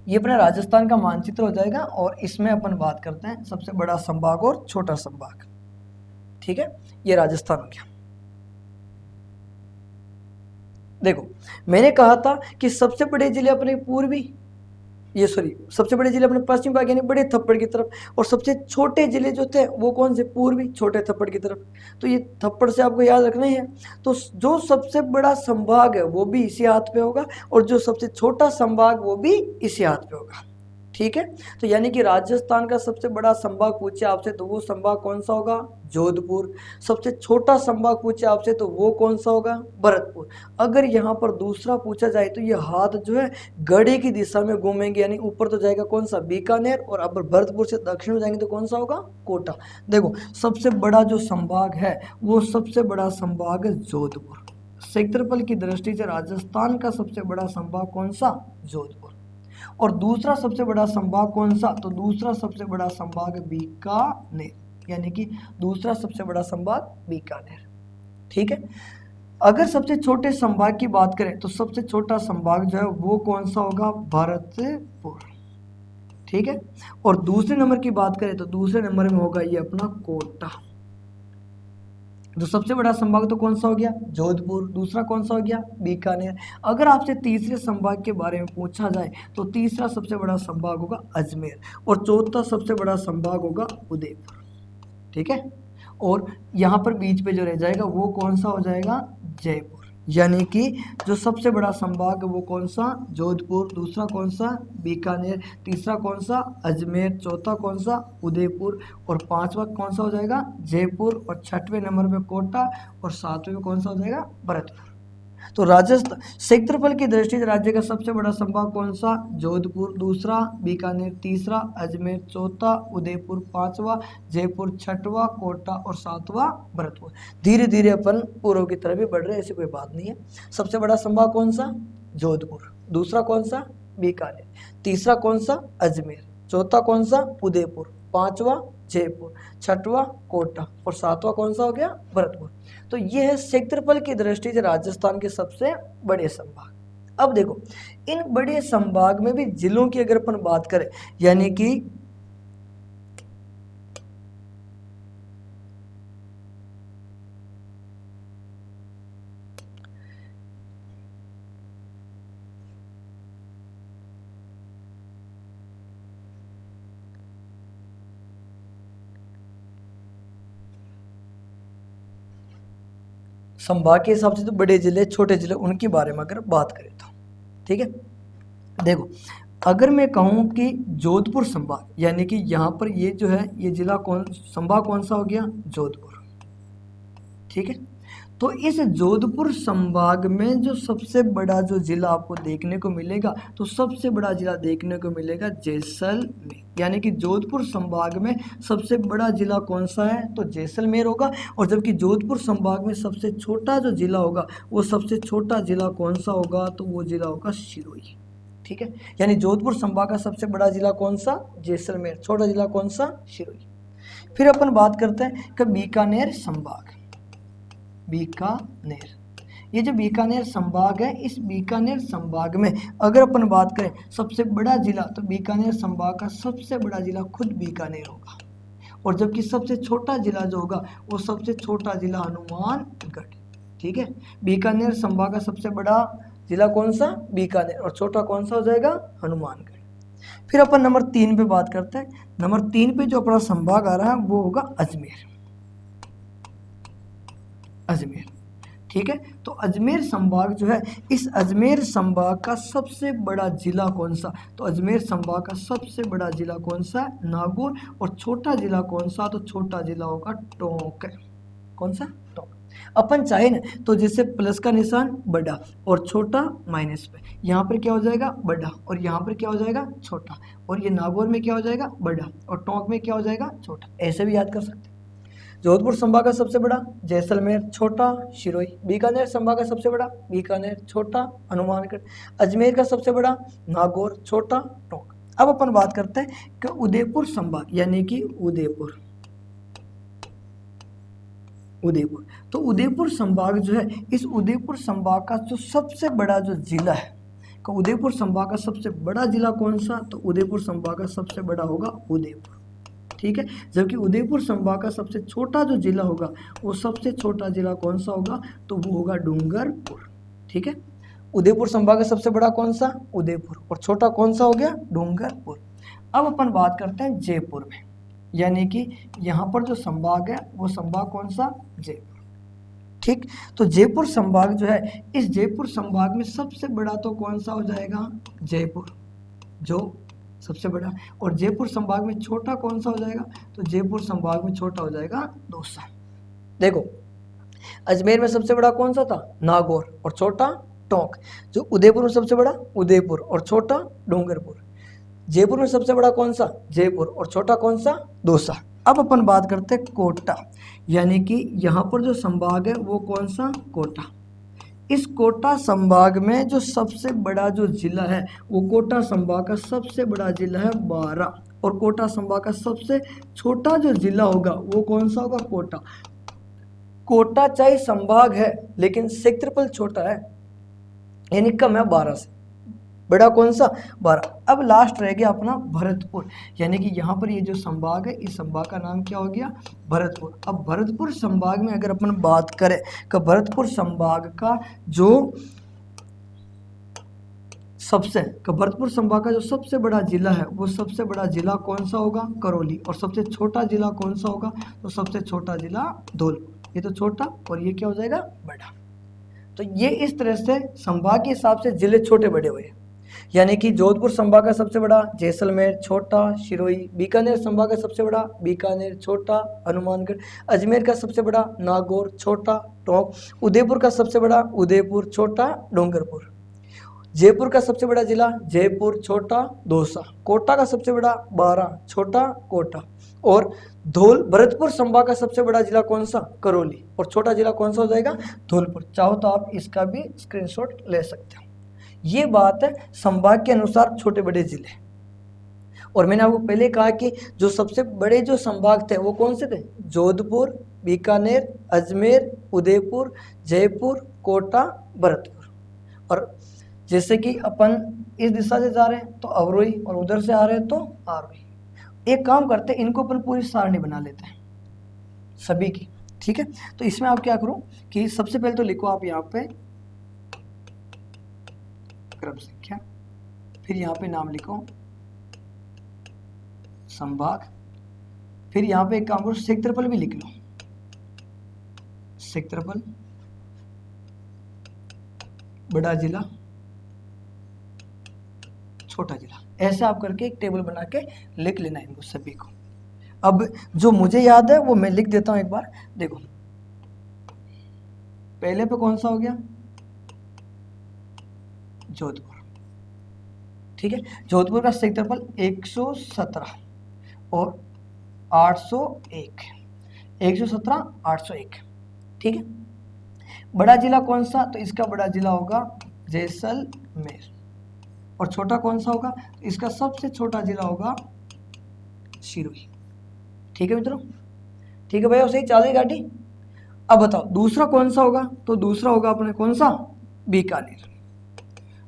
ये अपना राजस्थान का मानचित्र हो जाएगा और इसमें अपन बात करते हैं सबसे बड़ा संभाग और छोटा संभाग, ठीक है। ये राजस्थान हो गया। देखो मैंने कहा था कि सबसे बड़े जिले अपने सबसे बड़े जिले अपने पश्चिम भाग यानी बड़े थप्पड़ की तरफ, और सबसे छोटे जिले जो थे वो कौन से, पूर्वी छोटे थप्पड़ की तरफ। तो ये थप्पड़ से आपको याद रखना ही है। तो जो सबसे बड़ा संभाग है वो भी इसी हाथ पे होगा और जो सबसे छोटा संभाग वो भी इसी हाथ पे होगा, ठीक है। तो यानी कि राजस्थान का सबसे बड़ा संभाग पूछे आपसे तो वो संभाग कौन सा होगा, जोधपुर। सबसे छोटा संभाग पूछे आपसे तो वो कौन सा होगा, भरतपुर। अगर यहाँ पर दूसरा पूछा जाए तो ये हाथ जो है घड़ी की दिशा में घूमेंगे, यानी ऊपर तो जाएगा कौन सा, बीकानेर, और अब भरतपुर से दक्षिण में जाएंगे तो कौन सा होगा, कोटा। देखो सबसे बड़ा जो संभाग है वो सबसे बड़ा संभाग है जोधपुर। क्षेत्रफल की दृष्टि से राजस्थान का सबसे बड़ा संभाग कौन सा, जोधपुर। और दूसरा सबसे बड़ा संभाग कौन सा, तो दूसरा सबसे बड़ा संभाग है बीकानेर, यानी कि दूसरा सबसे बड़ा संभाग बीकानेर, ठीक है। अगर सबसे छोटे संभाग की बात करें तो सबसे छोटा संभाग जो है वो कौन सा होगा, भरतपुर, ठीक है। और दूसरे नंबर की बात करें तो दूसरे नंबर में होगा ये अपना कोटा। तो सबसे बड़ा संभाग तो कौन सा हो गया, जोधपुर। दूसरा कौन सा हो गया, बीकानेर। अगर आपसे तीसरे संभाग के बारे में पूछा जाए तो तीसरा सबसे बड़ा संभाग होगा अजमेर, और चौथा सबसे बड़ा संभाग होगा उदयपुर, ठीक है। और यहाँ पर बीच पे जो रह जाएगा वो कौन सा हो जाएगा, जयपुर। यानी कि जो सबसे बड़ा संभाग है वो कौन सा, जोधपुर। दूसरा कौन सा, बीकानेर। तीसरा कौन सा, अजमेर। चौथा कौन सा, उदयपुर। और पांचवा कौन सा हो जाएगा, जयपुर। और छठवें नंबर पे कोटा, और सातवें में कौन सा हो जाएगा, भरतपुर। तो राजस्थान क्षेत्रफल की दृष्टि से राज्य का सबसे बड़ा संभाग कौन सा, जोधपुर। दूसरा बीकानेर। तीसरा अजमेर। चौथा उदयपुर। पांचवा जयपुर। छठवां कोटा और सातवां भरतपुर। धीरे धीरे अपन पूर्व की तरफ भी बढ़ रहे हैं, ऐसी कोई बात नहीं है। सबसे बड़ा संभाग कौन सा, जोधपुर। दूसरा कौन सा, बीकानेर। तीसरा कौन सा, अजमेर। चौथा कौन सा, उदयपुर। पांचवा जयपुर। छठवां कोटा और सातवां कौन सा हो गया, भरतपुर। तो ये है क्षेत्रफल की दृष्टि से राजस्थान के सबसे बड़े संभाग। अब देखो इन बड़े संभाग में भी जिलों की अगर अपन बात करें, यानी कि संभाग के हिसाब से तो बड़े जिले छोटे जिले उनके बारे में अगर बात करें तो ठीक है। देखो अगर मैं कहूँ कि जोधपुर संभाग, यानी कि यहाँ पर ये जो है ये जिला संभाग कौन सा हो गया, जोधपुर, ठीक है। तो इस जोधपुर संभाग में जो सबसे बड़ा जो जिला आपको देखने को मिलेगा, तो सबसे बड़ा जिला देखने को मिलेगा जैसलमेर। यानी कि जोधपुर संभाग में सबसे बड़ा जिला कौन सा है, तो जैसलमेर होगा। और जबकि जोधपुर संभाग में सबसे छोटा जो जिला होगा, वो सबसे छोटा जिला कौन सा होगा, तो वो जिला होगा सिरोही, ठीक है। यानी जोधपुर संभाग का सबसे बड़ा जिला कौन सा, जैसलमेर। छोटा जिला कौन सा, सिरोही। फिर अपन बात करते हैं कि बीकानेर संभाग। बीकानेर, ये जो बीकानेर संभाग है, इस बीकानेर संभाग में अगर अपन बात करें सबसे बड़ा जिला, तो बीकानेर संभाग का सबसे बड़ा जिला खुद बीकानेर होगा। और जबकि सबसे छोटा जिला जो होगा वो सबसे छोटा जिला हनुमानगढ़, ठीक है। बीकानेर संभाग का सबसे बड़ा जिला कौन सा, बीकानेर, और छोटा कौन सा हो जाएगा, हनुमानगढ़। फिर अपन नंबर 3 पे बात करते हैं। नंबर 3 पे जो अपना संभाग आ रहा है वो होगा अजमेर। अजमेर, ठीक है। तो अजमेर संभाग जो है, इस अजमेर संभाग का सबसे बड़ा जिला कौन सा, तो अजमेर संभाग का सबसे बड़ा जिला कौन सा, नागौर। और छोटा जिला कौन सा, तो छोटा जिला होगा टोंक। कौन सा, टोंक। अपन चाहे ना तो जैसे प्लस का निशान बड़ा और छोटा माइनस पे, यहाँ पर क्या हो जाएगा बड़ा और यहाँ पर क्या हो जाएगा छोटा, और ये नागौर में क्या हो जाएगा बड़ा और टोंक में क्या हो जाएगा छोटा, ऐसे भी याद कर सकते हैं। जोधपुर संभाग का सबसे बड़ा जैसलमेर छोटा, शिरोई। बीकानेर संभाग का सबसे बड़ा बीकानेर छोटा, हनुमानगढ़। अजमेर का सबसे बड़ा नागौर छोटा, टोंक। अब अपन बात करते हैं कि उदयपुर संभाग यानी कि उदयपुर तो उदयपुर संभाग जो है, इस उदयपुर संभाग का जो सबसे बड़ा जो जिला है, तो उदयपुर संभाग का सबसे बड़ा जिला कौन सा, तो उदयपुर संभाग का सबसे बड़ा होगा उदयपुर, ठीक है। जबकि उदयपुर संभाग का सबसे छोटा जो जिला होगा, वो सबसे छोटा जिला कौन सा होगा, तो वो होगा डूंगरपुर, ठीक है। उदयपुर संभाग का सबसे बड़ा कौन सा, उदयपुर, और छोटा कौन सा हो गया, डूंगरपुर। अब अपन बात करते हैं जयपुर में, यानी कि यहाँ पर जो संभाग है वो संभाग कौन सा, जयपुर, ठीक। तो जयपुर संभाग जो है, इस जयपुर संभाग में सबसे बड़ा तो कौन सा हो जाएगा, जयपुर, जो सबसे बड़ा, और जयपुर संभाग में छोटा कौन सा हो जाएगा, तो जयपुर संभाग में छोटा हो जाएगा दौसा। देखो अजमेर में सबसे बड़ा कौन सा था, नागौर, और छोटा टोंक। जो उदयपुर में सबसे बड़ा उदयपुर और छोटा डूंगरपुर। जयपुर में सबसे बड़ा कौन सा, जयपुर, और छोटा कौन सा, दौसा। अब अपन बात करते हैं कोटा, यानी कि यहाँ पर जो संभाग है वो कौन सा, कोटा। इस कोटा संभाग में जो सबसे बड़ा जो जिला है, वो कोटा संभाग का सबसे बड़ा जिला है बारा, और कोटा संभाग का सबसे छोटा जो जिला होगा वो कौन सा होगा, कोटा। कोटा चाहे संभाग है लेकिन क्षेत्रफल छोटा है, यानी कम है 12 से, बड़ा कौन सा, 12। अब लास्ट रह गया अपना भरतपुर, यानी कि यहाँ पर ये जो संभाग है, इस संभाग का नाम क्या हो गया, भरतपुर। अब भरतपुर संभाग में अगर अपन बात करें कि भरतपुर संभाग का जो भरतपुर संभाग का जो सबसे बड़ा जिला है, वो सबसे बड़ा जिला कौन सा होगा, करौली, और सबसे छोटा जिला कौन सा होगा, तो सबसे छोटा जिला धौलपुर। ये तो छोटा और ये क्या हो जाएगा, बड़ा। तो ये इस तरह से संभाग के हिसाब से जिले छोटे बड़े हुए, यानी कि जोधपुर संभाग का सबसे बड़ा जैसलमेर छोटा, शिरोई। बीकानेर संभाग का सबसे बड़ा बीकानेर छोटा, हनुमानगढ़। अजमेर का सबसे बड़ा नागौर छोटा, टोंक। उदयपुर का सबसे बड़ा उदयपुर छोटा, डूंगरपुर। जयपुर का सबसे बड़ा जिला जयपुर छोटा, दौसा। कोटा का सबसे बड़ा बारा छोटा, कोटा। और भरतपुर संभाग का सबसे बड़ा जिला कौन सा, करौली, और छोटा जिला कौन सा हो जाएगा, धौलपुर। चाहो तो आप इसका भी स्क्रीनशॉट ले सकते हो। ये बात है संभाग के अनुसार छोटे बड़े जिले। और मैंने आपको पहले कहा कि जो सबसे बड़े जो संभाग थे वो कौन से थे, जोधपुर, बीकानेर, अजमेर, उदयपुर, जयपुर, कोटा, भरतपुर। और जैसे कि अपन इस दिशा से जा रहे हैं तो अवरोही, और उधर से आ रहे हैं तो आरोही। एक काम करते हैं, इनको अपन पूरी सारणी बना लेते हैं सभी की, ठीक है। तो इसमें आप क्या करो कि सबसे पहले तो लिखो आप यहाँ पे क्रम संख्या, फिर यहाँ पे नाम लिखो संभाग, फिर यहाँ पे एक काम करो क्षेत्रफल भी लिख लो, क्षेत्रफल, बड़ा जिला, छोटा जिला। ऐसे आप करके एक टेबल बना के लिख लेना इनको सभी को। अब जो मुझे याद है वो मैं लिख देता हूं एक बार। देखो पहले पे कौन सा हो गया, जोधपुर, ठीक है। जोधपुर का क्षेत्रफल 117 और 801, 117 801, ठीक है। बड़ा जिला कौन सा, तो इसका बड़ा जिला होगा जैसलमेर, और छोटा कौन सा होगा, इसका सबसे छोटा जिला होगा शिरोई, ठीक है मित्रों, ठीक है भैया, सही चल रही गाड़ी। अब बताओ दूसरा कौन सा होगा, तो दूसरा होगा अपने कौन सा, बीकानेर।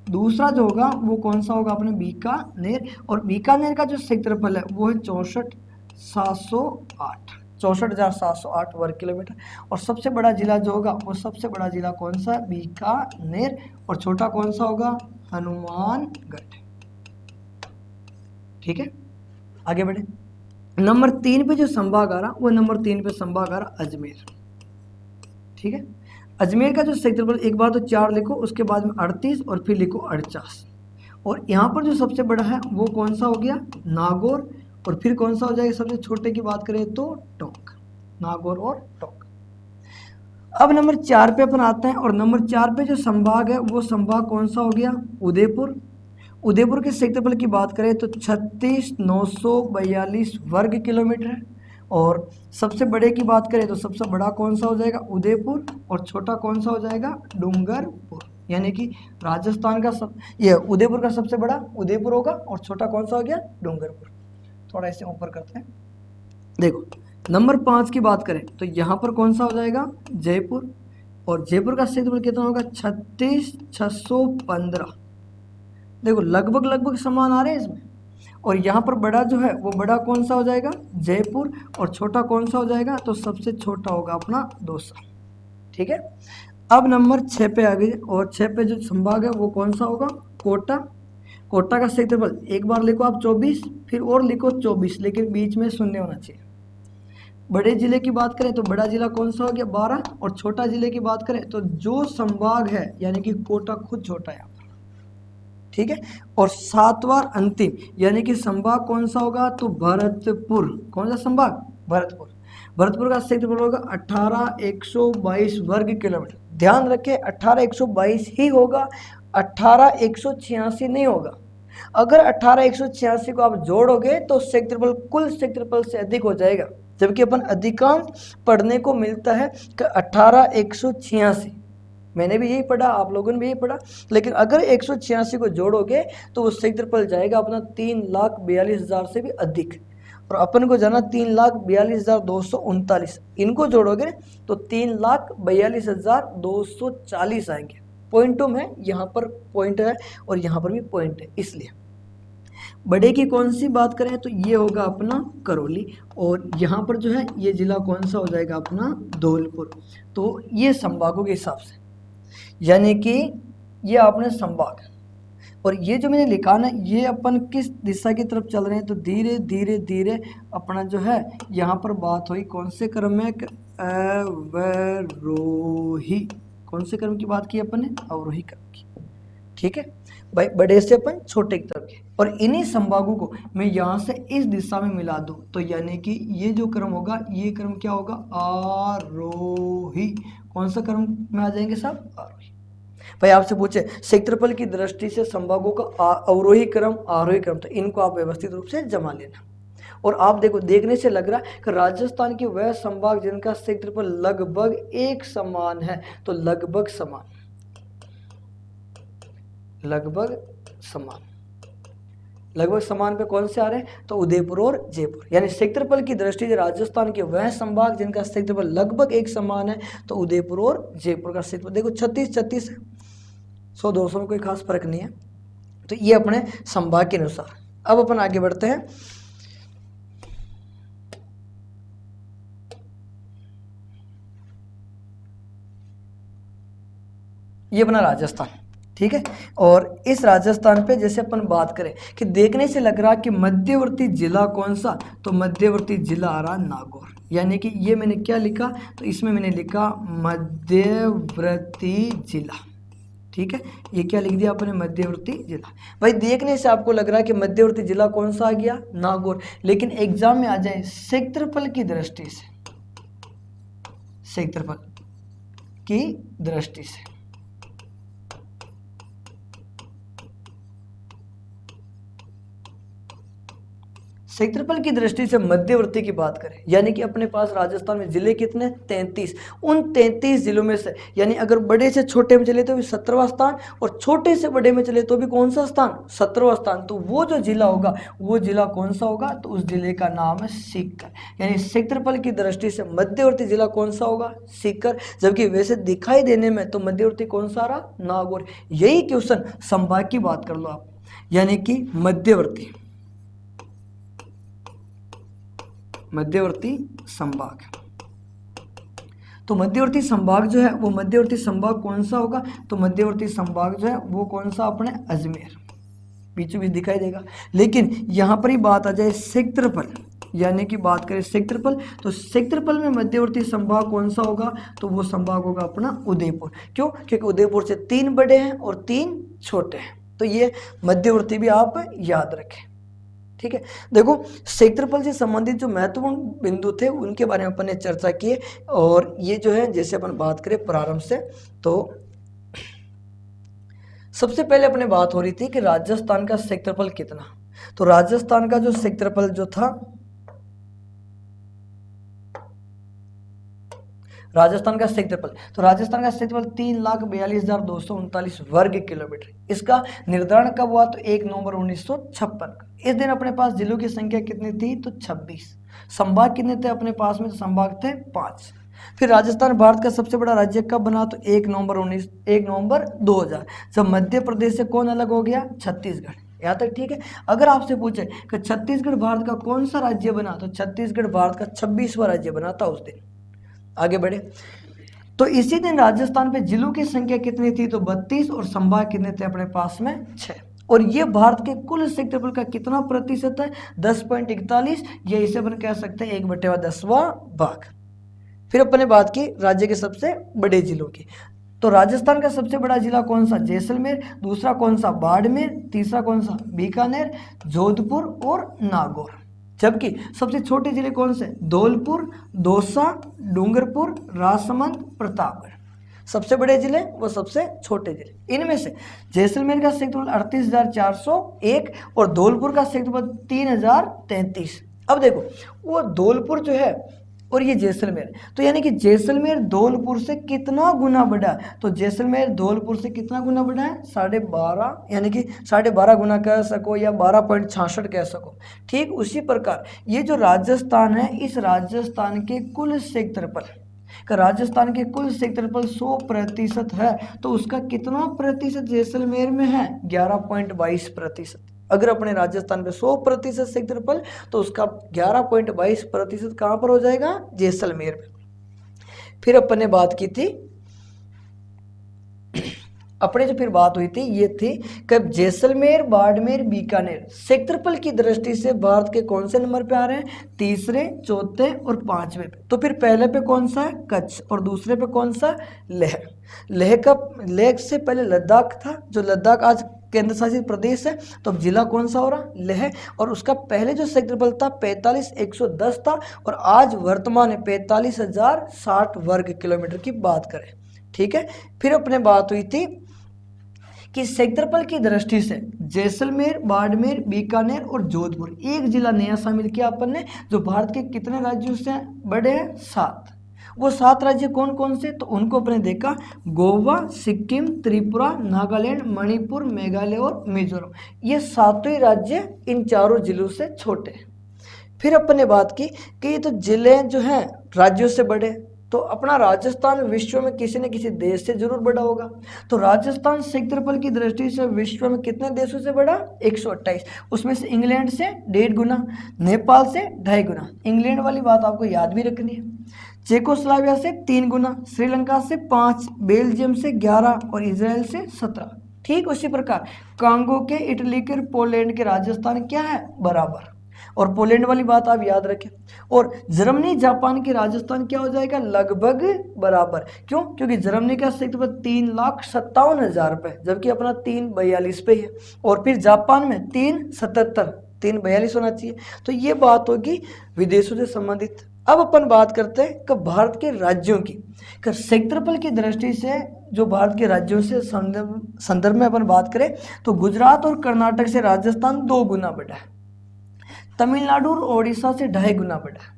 दूसरा जो होगा वो कौन सा होगा अपने, बीकानेर। और बीकानेर का जो क्षेत्रफल है वो है 64,708, 64,708 वर्ग किलोमीटर। और सबसे बड़ा जिला जो होगा वो सबसे बड़ा जिला कौन सा, बीकानेर, और छोटा कौन सा होगा, हनुमानगढ़, ठीक है। आगे बढ़े, नंबर 3 पे जो संभाग आ रहा वो नंबर 3 पे संभाग आ रहा अजमेर, ठीक है। अजमेर का जो क्षेत्रफल, एक बार तो 4 लिखो, उसके बाद में 38 और फिर लिखो 48। और यहाँ पर जो सबसे बड़ा है वो कौन सा हो गया, नागौर, और फिर कौन सा हो जाएगा सबसे छोटे की बात करें तो टोंक, नागौर और टोंक। अब नंबर 4 पे अपन आते हैं, और नंबर 4 पे जो संभाग है वो संभाग कौन सा हो गया, उदयपुर। उदयपुर के क्षेत्रफल की बात करें तो 36,942 वर्ग किलोमीटर है। और सबसे बड़े की बात करें तो सबसे बड़ा कौन सा हो जाएगा, उदयपुर, और छोटा कौन सा हो जाएगा, डूंगरपुर। यानी कि राजस्थान का ये उदयपुर का सबसे बड़ा उदयपुर होगा, और छोटा कौन सा हो गया, डूंगरपुर। थोड़ा इसे ऊपर करते हैं। देखो नंबर 5 की बात करें तो यहाँ पर कौन सा हो जाएगा, जयपुर, और जयपुर का क्षेत्रफल कितना होगा, 36,615। देखो लगभग लगभग समान आ रहे हैं इसमें। और यहाँ पर बड़ा जो है वो बड़ा कौन सा हो जाएगा, जयपुर, और छोटा कौन सा हो जाएगा, तो सबसे छोटा होगा अपना दौसा। ठीक है। अब नंबर 6 पे आ गए, और 6 पे जो संभाग है वो कौन सा होगा, कोटा। कोटा का क्षेत्रफल एक बार लिखो आप 24, फिर और लिखो 24, लेकिन बीच में शून्य होना चाहिए। बड़े जिले की बात करें तो बड़ा जिला कौन सा हो गया, 12, और छोटा जिले की बात करें तो जो संभाग है यानी कि कोटा खुद छोटा है। ठीक है। और 7वां अंतिम यानी कि संभाग कौन सा होगा, तो भरतपुर। कौन सा संभाग, भरतपुर। भरतपुर का क्षेत्रफल होगा 18,122 वर्ग किलोमीटर। ध्यान रखें 18,122 ही होगा, 18,186 नहीं होगा। अगर 18,186 को आप जोड़ोगे तो क्षेत्रफल कुल क्षेत्रफल से अधिक हो जाएगा, जबकि अपन अधिकांश पढ़ने को मिलता है कि 18,186। मैंने भी यही पढ़ा, आप लोगों ने भी यही पढ़ा, लेकिन अगर 186 को जोड़ोगे तो वो क्षेत्रफल जाएगा अपना 3,42,000 से भी अधिक, और अपन को जाना 3,42,239। इनको जोड़ोगे तो 3,42,240 आएंगे। पॉइंटों में यहाँ पर पॉइंट है और यहाँ पर भी पॉइंट है, इसलिए बड़े की कौन सी बात करें तो ये होगा अपना करौली, और यहाँ पर जो है ये जिला कौन सा हो जाएगा अपना धौलपुर। तो ये संभागों के हिसाब से, यानी कि ये आपने संभाग, और ये जो मैंने लिखा ना ये अपन किस दिशा की तरफ चल रहे हैं, तो धीरे धीरे धीरे अपना जो है यहाँ पर बात हुई कौन से क्रम में, अवरोही। कौन से क्रम की बात की अपन ने, अवरोही क्रम की। ठीक है भाई, बड़े से अपन छोटे की तरफ के, और इन्हीं संभागों को मैं यहाँ से इस दिशा में मिला दूँ तो यानी कि ये जो क्रम होगा ये क्रम क्या होगा, आरोही। कौन सा क्रम में आ जाएंगे साहब, आरोही। भाई आपसे पूछे क्षेत्रफल की दृष्टि से संभागों का अवरोही क्रम, आरोही क्रम, तो इनको आप व्यवस्थित रूप से जमा लेना। और आप देखो, देखने से लग रहा है कि राजस्थान के वह संभाग जिनका क्षेत्रफल लगभग एक समान है, तो लगभग समान, लगभग समान, लगभग समान पे कौन से आ रहे हैं, तो उदयपुर और जयपुर। यानी क्षेत्रफल की दृष्टि से राजस्थान के वह संभाग जिनका क्षेत्रफल लगभग एक समान है, तो उदयपुर और जयपुर का क्षेत्रफल देखो 36 है, 100-200 में कोई खास फर्क नहीं है। तो ये अपने संभाग के अनुसार। अब अपन आगे बढ़ते हैं। ये अपना राजस्थान, ठीक है। और इस राजस्थान पे जैसे अपन बात करें कि देखने से लग रहा कि मध्यवर्ती जिला कौन सा, तो मध्यवर्ती जिला आ रहा नागौर। यानी कि ये मैंने क्या लिखा, तो इसमें मैंने लिखा मध्यवर्ती जिला। ठीक है, ये क्या लिख दिया आपने, मध्यवर्ती जिला। भाई देखने से आपको लग रहा है कि मध्यवर्ती जिला कौन सा आ गया, नागौर, लेकिन एग्जाम में आ जाए क्षेत्रफल की दृष्टि से, क्षेत्रफल की दृष्टि से क्षेत्रफल की दृष्टि से मध्यवर्ती की बात करें, यानी कि अपने पास राजस्थान में जिले कितने, 33। उन 33 जिलों में से यानी अगर बड़े से छोटे में चले तो भी 17वां स्थान, और छोटे से बड़े में चले तो भी कौन सा स्थान, 17वां स्थान। तो वो जो जिला होगा वो जिला कौन सा होगा, तो उस जिले का नाम है सीकर। यानी क्षेत्रफल की दृष्टि से मध्यवर्ती जिला कौन सा होगा, सीकर। जबकि वैसे दिखाई देने में तो मध्यवर्ती कौन सा रहा, नागौर। यही क्वेश्चन संभाग की बात कर लो आप, यानी कि मध्यवर्ती संभाग। तो मध्यवर्ती संभाग जो है वो मध्यवर्ती संभाग कौन सा होगा, तो मध्यवर्ती संभाग जो है वो कौन सा, अपने अजमेर, बीचों बीच दिखाई देगा। लेकिन यहाँ पर ही बात आ जाए क्षेत्रफल, यानी कि बात करें क्षेत्रफल, तो क्षेत्रफल में मध्यवर्ती संभाग कौन सा होगा, तो वो संभाग होगा अपना उदयपुर। क्यों, क्योंकि उदयपुर से 3 बड़े हैं और 3 छोटे हैं। तो ये मध्यवर्ती भी आप याद रखें। ठीक है। देखो क्षेत्रफल से संबंधित जो महत्वपूर्ण बिंदु थे उनके बारे में अपन ने चर्चा की है। और ये जो है जैसे अपन बात करें प्रारंभ से, तो सबसे पहले अपने बात हो रही थी कि राजस्थान का क्षेत्रफल कितना। तो राजस्थान का जो क्षेत्रफल जो था, राजस्थान का क्षेत्रफल, तो राजस्थान का क्षेत्रफल 3,42,239 वर्ग किलोमीटर। इसका निर्धारण कब हुआ? तो 1 नवंबर 1956। इस दिन अपने पास जिलों की संख्या कितनी थी? तो 26। संभाग कितने थे अपने पास में? तो संभाग थे 5। फिर राजस्थान भारत का सबसे बड़ा राज्य कब बना? तो 1 नवंबर 2000, जब मध्य प्रदेश से कौन अलग हो गया? छत्तीसगढ़। यहाँ तक ठीक है। अगर आपसे पूछे कि छत्तीसगढ़ भारत का कौन सा राज्य बना, तो छत्तीसगढ़ भारत का 26वां राज्य बना था उस दिन। आगे बढ़े, तो इसी दिन राजस्थान पे जिलों की संख्या कितनी थी? तो 32, और संभाग कितने थे अपने पास में? 6। और ये भारत के कुल क्षेत्रफल का कितना प्रतिशत है? 10.41। ये इसे अपन कह सकते हैं 1/10वां भाग। फिर अपन ने बात की राज्य के सबसे बड़े जिलों की। तो राजस्थान का सबसे बड़ा जिला कौन सा? जैसलमेर। दूसरा कौन सा? बाड़मेर। तीसरा कौन सा? बीकानेर, जोधपुर और नागौर। जबकि सबसे छोटे जिले कौन से? धौलपुर, दौसा, डूंगरपुर, राजसमंद, प्रतापगढ़। सबसे बड़े जिले वो सबसे छोटे जिले। इनमें से जैसलमेर का क्षेत्रफल 38,401 और धौलपुर का क्षेत्रफल 3,033। अब देखो वो धौलपुर जो है और ये जैसलमेर, तो यानी कि जैसलमेर धौलपुर से कितना गुना बड़ा? तो जैसलमेर धौलपुर से कितना गुना बड़ा है? 12.5, यानी कि 12.5 गुना कह सको या 12.66 कह सको। ठीक उसी प्रकार ये जो राजस्थान है, इस राजस्थान के कुल क्षेत्रफल का, राजस्थान के कुल क्षेत्रफल 100% है, तो उसका कितना प्रतिशत जैसलमेर में है? 11.22%। अगर अपने राजस्थान पे 100% क्षेत्रफल, तो उसका 11.22% कहाँ पर हो जाएगा? जैसलमेर में। फिर अपन ने बात की थी, अपने जो फिर बात हुई थी ये थी कि जैसलमेर, बाड़मेर, बीकानेर क्षेत्रफल की दृष्टि से भारत के कौन से नंबर पे आ रहे हैं? तीसरे, चौथे और 5वें पे। तो फिर पहले पे कौन सा है? कच्छ। और दूसरे पे कौन सा? लेह। लेह से पहले लद्दाख था, जो लद्दाख आज केंद्र शासित प्रदेश है। तो अब जिला कौन सा हो रहा? लेह। और उसका पहले जो क्षेत्रफल था 45,110 था, और आज वर्तमान में 45,060 वर्ग किलोमीटर की बात करें। ठीक है। फिर अपने बात हुई थी कि क्षेत्रफल की दृष्टि से जैसलमेर, बाड़मेर, बीकानेर और जोधपुर, एक जिला नया शामिल किया अपन ने, जो भारत के कितने राज्यों से बड़े हैं? 7। वो 7 राज्य कौन कौन से? तो उनको अपने देखा, गोवा, सिक्किम, त्रिपुरा, नागालैंड, मणिपुर, मेघालय और मिजोरम। ये 7 ही राज्य इन चारों जिलों से छोटे। फिर अपन ने बात की कि ये तो जिले जो हैं राज्यों से बड़े, तो अपना राजस्थान विश्व में किसी न किसी देश से जरूर बड़ा होगा। तो राजस्थान क्षेत्रफल की दृष्टि से विश्व में कितने देशों से बड़ा? 128। उसमें से इंग्लैंड से 1.5 गुना, नेपाल से 2.5 गुना। इंग्लैंड वाली बात आपको याद भी रखनी है। चेकोस्लोवाकिया से 3 गुना, श्रीलंका से 5, बेल्जियम से 11 और इजराइल से 17। ठीक उसी प्रकार कांगो के, इटली के, पोलैंड के राजस्थान क्या है? बराबर। और पोलैंड वाली बात आप याद रखें। और जर्मनी, जापान की राजस्थान क्या हो जाएगा? लगभग बराबर। क्यों? क्योंकि जर्मनी का क्षेत्रफल 3,57,000 पे, जबकि अपना 3,42 पे है। और फिर जापान में 3,77, 3,42 होना चाहिए। तो ये बात होगी विदेशों से संबंधित। अब अपन बात करते हैं कि भारत के राज्यों की क्षेत्रफल की दृष्टि से, जो भारत के राज्यों से संदर्भ में अपन बात करें, तो गुजरात और कर्नाटक से राजस्थान 2 गुना बड़ा है। तमिलनाडु और ओडिशा से 2.5 गुना बड़ा है।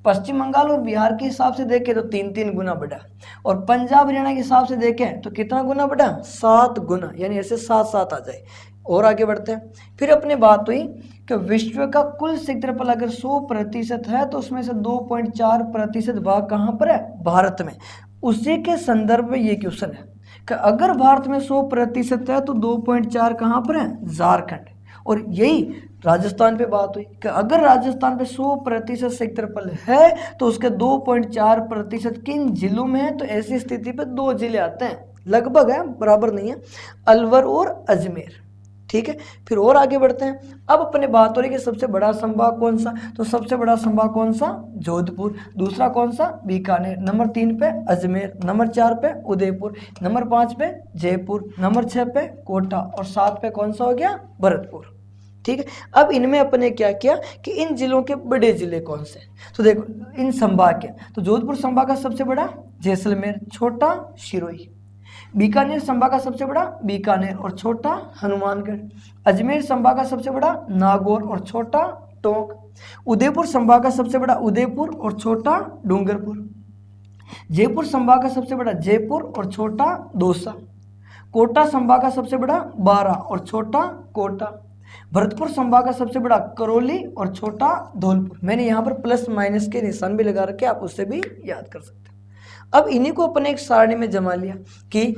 पश्चिम बंगाल और बिहार के हिसाब से देखें तो 3-3 गुना बड़ा। और पंजाब, हरियाणा के हिसाब से देखें तो कितना गुना बड़ा? 7 गुना, यानी ऐसे 7-7 आ जाए। और आगे बढ़ते हैं। फिर अपने बात हुई कि विश्व का कुल क्षेत्रफल अगर 100% है, तो उसमें से 2.4% भाग कहाँ पर है? भारत में। उसी के संदर्भ में ये क्वेश्चन है कि अगर भारत में 100% है, तो 2.4 कहाँ पर है? झारखंड। और यही राजस्थान पे बात हुई कि अगर राजस्थान पे 100% क्षेत्रफल है, तो उसके 2.4% किन जिलों में है? तो ऐसी स्थिति पे 2 जिले आते हैं, लगभग है, बराबर नहीं है, अलवर और अजमेर। ठीक है। फिर और आगे बढ़ते हैं। अब अपने बात हो रही कि सबसे बड़ा संभाग कौन सा? तो सबसे बड़ा संभाग कौन सा? जोधपुर। दूसरा कौन सा? बीकानेर। नंबर 3 पे अजमेर। नंबर 4 पे उदयपुर। नंबर 5 पे जयपुर। नंबर 6 पे कोटा। और 7 पे कौन सा हो गया? भरतपुर। ठीक है। अब इनमें अपने क्या किया कि इन जिलों के बड़े जिले कौन से, तो देखो इन संभाग के, तो जोधपुर संभाग का सबसे बड़ा जैसलमेर, छोटा सिरोही। बीकानेर संभाग का सबसे बड़ा बीकानेर और छोटा हनुमानगढ़। अजमेर संभाग का सबसे बड़ा नागौर और छोटा टोंक। उदयपुर संभाग का सबसे बड़ा उदयपुर और छोटा डूंगरपुर। जयपुर संभाग का सबसे बड़ा जयपुर और छोटा दौसा। कोटा संभाग का सबसे बड़ा बारा और छोटा कोटा। भरतपुर संभाग का सबसे बड़ा करौली और छोटा धौलपुर। मैंने यहाँ पर प्लस माइनस के निशान भी लगा रखे, आप उससे भी याद कर सकते हो। अब इन्हीं को अपने एक सारणी में जमा लिया कि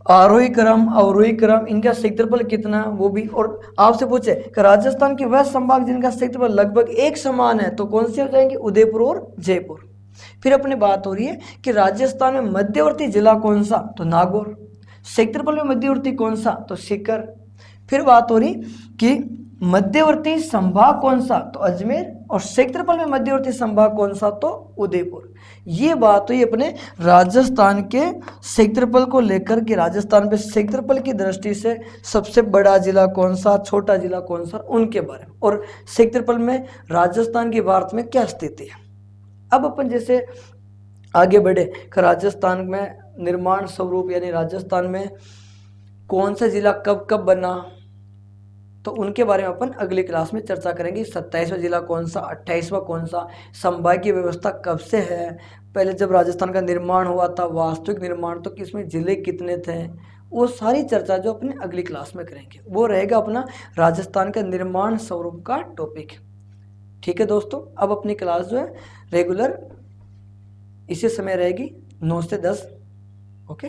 आरोही क्रम अवरोही क्रम, इनका क्षेत्रफल कितना वो भी, और आपसे पूछे कि राजस्थान के वह संभाग जिनका क्षेत्रफल लगभग एक समान है तो कौन से हो जाएंगे, उदयपुर और जयपुर। फिर अपनी बात हो रही है कि राजस्थान में मध्यवर्ती जिला कौन सा, तो नागौर। क्षेत्रफल में मध्यवर्ती कौन सा, तो सीकर। फिर बात हो रही कि मध्यवर्ती संभाग कौन सा, तो अजमेर। और क्षेत्रफल में मध्यवर्ती संभाग कौन सा, तो उदयपुर। ये बात हुई अपने राजस्थान के क्षेत्रफल को लेकर कि राजस्थान पे क्षेत्रफल की दृष्टि से सबसे बड़ा जिला कौन सा, छोटा जिला कौन सा, उनके बारे में, और क्षेत्रफल में राजस्थान की भारत में क्या स्थिति है। अब अपन जैसे आगे बढ़े कि राजस्थान में निर्माण स्वरूप यानी राजस्थान में कौन सा जिला कब कब बना, तो उनके बारे में अपन अगली क्लास में चर्चा करेंगे। 27वां जिला कौन सा, 28वां कौन सा, संभागीय व्यवस्था कब से है, पहले जब राजस्थान का निर्माण हुआ था वास्तविक निर्माण तो किसमें जिले कितने थे, वो सारी चर्चा जो अपने अगली क्लास में करेंगे वो रहेगा अपना राजस्थान का निर्माण स्वरूप का टॉपिक। ठीक है दोस्तों, अब अपनी क्लास जो है रेगुलर इसी समय रहेगी 9 से 10। ओके।